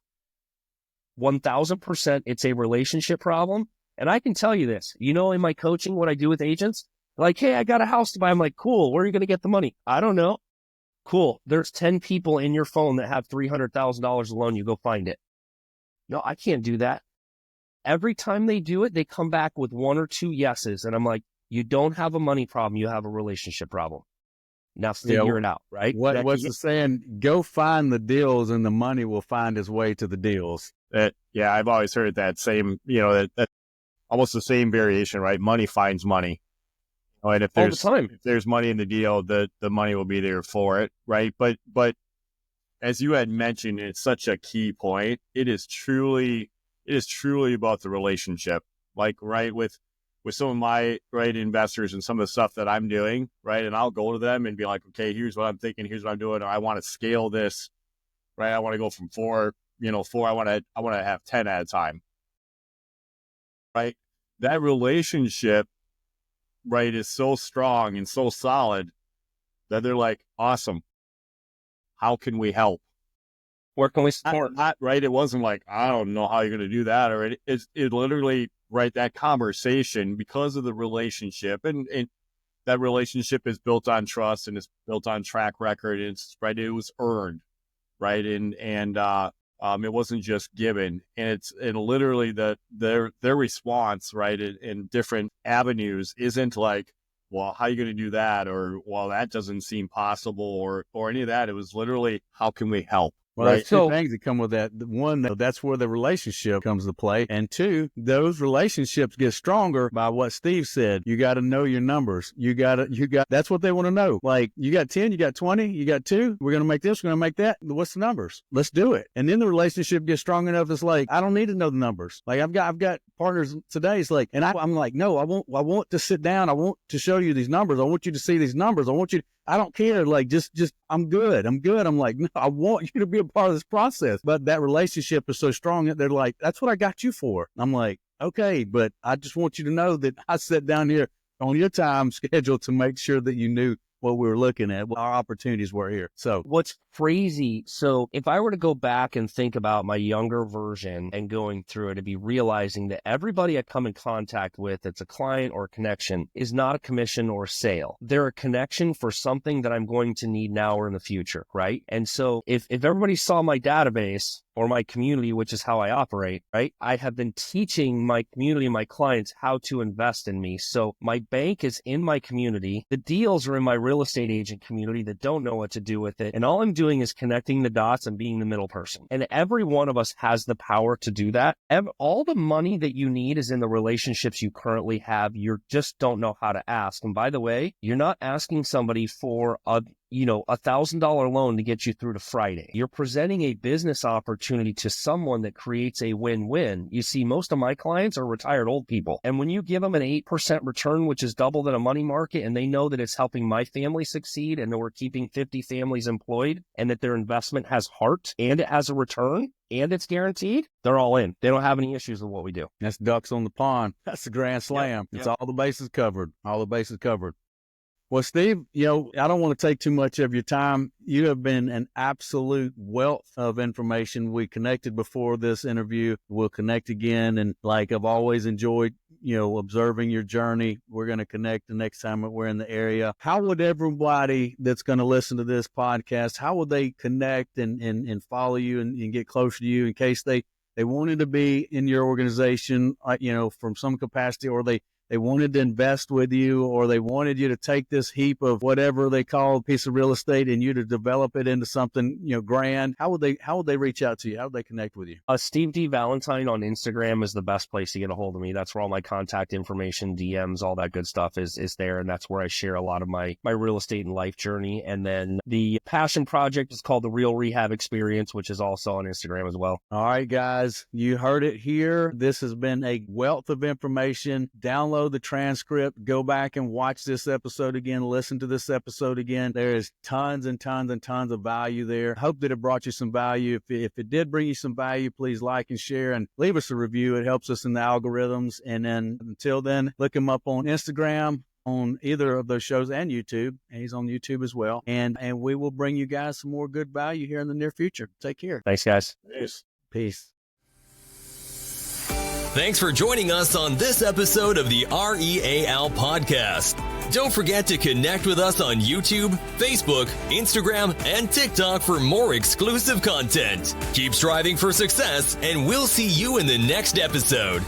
1000%, it's a relationship problem. And I can tell you this, in my coaching, what I do with agents, like, hey, I got a house to buy. I'm like, cool. Where are you going to get the money? I don't know. Cool. There's 10 people in your phone that have $300,000 loan. You go find it. No, I can't do that. Every time they do it, they come back with 1 or 2 yeses. And I'm like, you don't have a money problem. You have a relationship problem. Now figure it out, right? What's the saying? Go find the deals and the money will find its way to the deals. I've always heard that same, that almost the same variation, right? Money finds money. And if there's money in the deal, the money will be there for it, right? But as you had mentioned, it's such a key point. It is truly about the relationship. Like, right, with some of my investors and some of the stuff that I'm doing, right? And I'll go to them and be like, okay, here's what I'm thinking, here's what I'm doing, or I want to scale this, right? I want to go from 4, I want to have 10 at a time. Right? That relationship, right, is so strong and so solid that they're like, awesome. How can we help? Where can we support? Right. It wasn't like, I don't know how you're going to do that. Or it literally, right, that conversation, because of the relationship, and that relationship is built on trust and it's built on track record. It's right. It was earned. Right. And it wasn't just given. And literally their response, right, in different avenues isn't like, well, how are you going to do that? Or, well, that doesn't seem possible or any of that. It was literally, how can we help? Well, Right. there's two things that come with that. One, that's where the relationship comes to play. And two, those relationships get stronger by what Steve said. You got to know your numbers. That's what they want to know. Like, you got 10, you got 20, you got 2. We're going to make this, we're going to make that. What's the numbers? Let's do it. And then the relationship gets strong enough. It's like, I don't need to know the numbers. Like, I've got partners today. It's like, and I'm like, no, I want to sit down. I want to show you these numbers. I want you to see these numbers. I don't care. Like, just, I'm good. I'm like, no, I want you to be a part of this process. But that relationship is so strong that they're like, that's what I got you for. I'm like, okay, but I just want you to know that I sat down here on your time schedule to make sure that you knew what we were looking at, what our opportunities were here. So what's crazy, so if I were to go back and think about my younger version and going through it, I'd be realizing that everybody I come in contact with that's a client or a connection is not a commission or a sale. They're a connection for something that I'm going to need now or in the future, right? And so if everybody saw my database or my community, which is how I operate, right? I have been teaching my community and my clients how to invest in me. So my bank is in my community. The deals are in my real estate agent community that don't know what to do with it. And all I'm doing is connecting the dots and being the middle person. And every one of us has the power to do that. All the money that you need is in the relationships you currently have. You just don't know how to ask. And by the way, you're not asking somebody for a $1,000 loan to get you through to Friday. You're presenting a business opportunity to someone that creates a win-win. You see, most of my clients are retired old people. And when you give them an 8% return, which is double than a money market, and they know that it's helping my family succeed and that we're keeping 50 families employed and that their investment has heart and it has a return and it's guaranteed, they're all in. They don't have any issues with what we do. that's ducks on the pond. That's the grand slam. Yep. It's all the bases covered. All the bases covered. Well, Steve, I don't want to take too much of your time. You have been an absolute wealth of information. We connected before this interview. We'll connect again. And like I've always enjoyed, observing your journey. We're going to connect the next time that we're in the area. How would everybody that's going to listen to this podcast, how would they connect and follow you and get closer to you in case they wanted to be in your organization, from some capacity, or they wanted to invest with you, or they wanted you to take this heap of whatever they call a piece of real estate and you to develop it into something, grand? How would they reach out to you? How would they connect with you? Steve D. Valentin on Instagram is the best place to get a hold of me. That's where all my contact information, DMs, all that good stuff is there. And that's where I share a lot of my real estate and life journey. And then the passion project is called the R.E.a.L Rehab Experience, which is also on Instagram as well. All right, guys, you heard it here. This has been a wealth of information. Download the transcript, go back and watch this episode again, listen to this episode again. There is tons and tons and tons of value there. Hope that it brought you some value. If it did bring you some value, please like and share and leave us a review. It helps us in the algorithms. And then until then, look him up on Instagram, on either of those shows, and YouTube. And he's on YouTube as well. And we will bring you guys some more good value here in the near future. Take care. Thanks, guys. Peace. Thanks for joining us on this episode of the R.E.A.L Podcast. Don't forget to connect with us on YouTube, Facebook, Instagram, and TikTok for more exclusive content. Keep striving for success, and we'll see you in the next episode.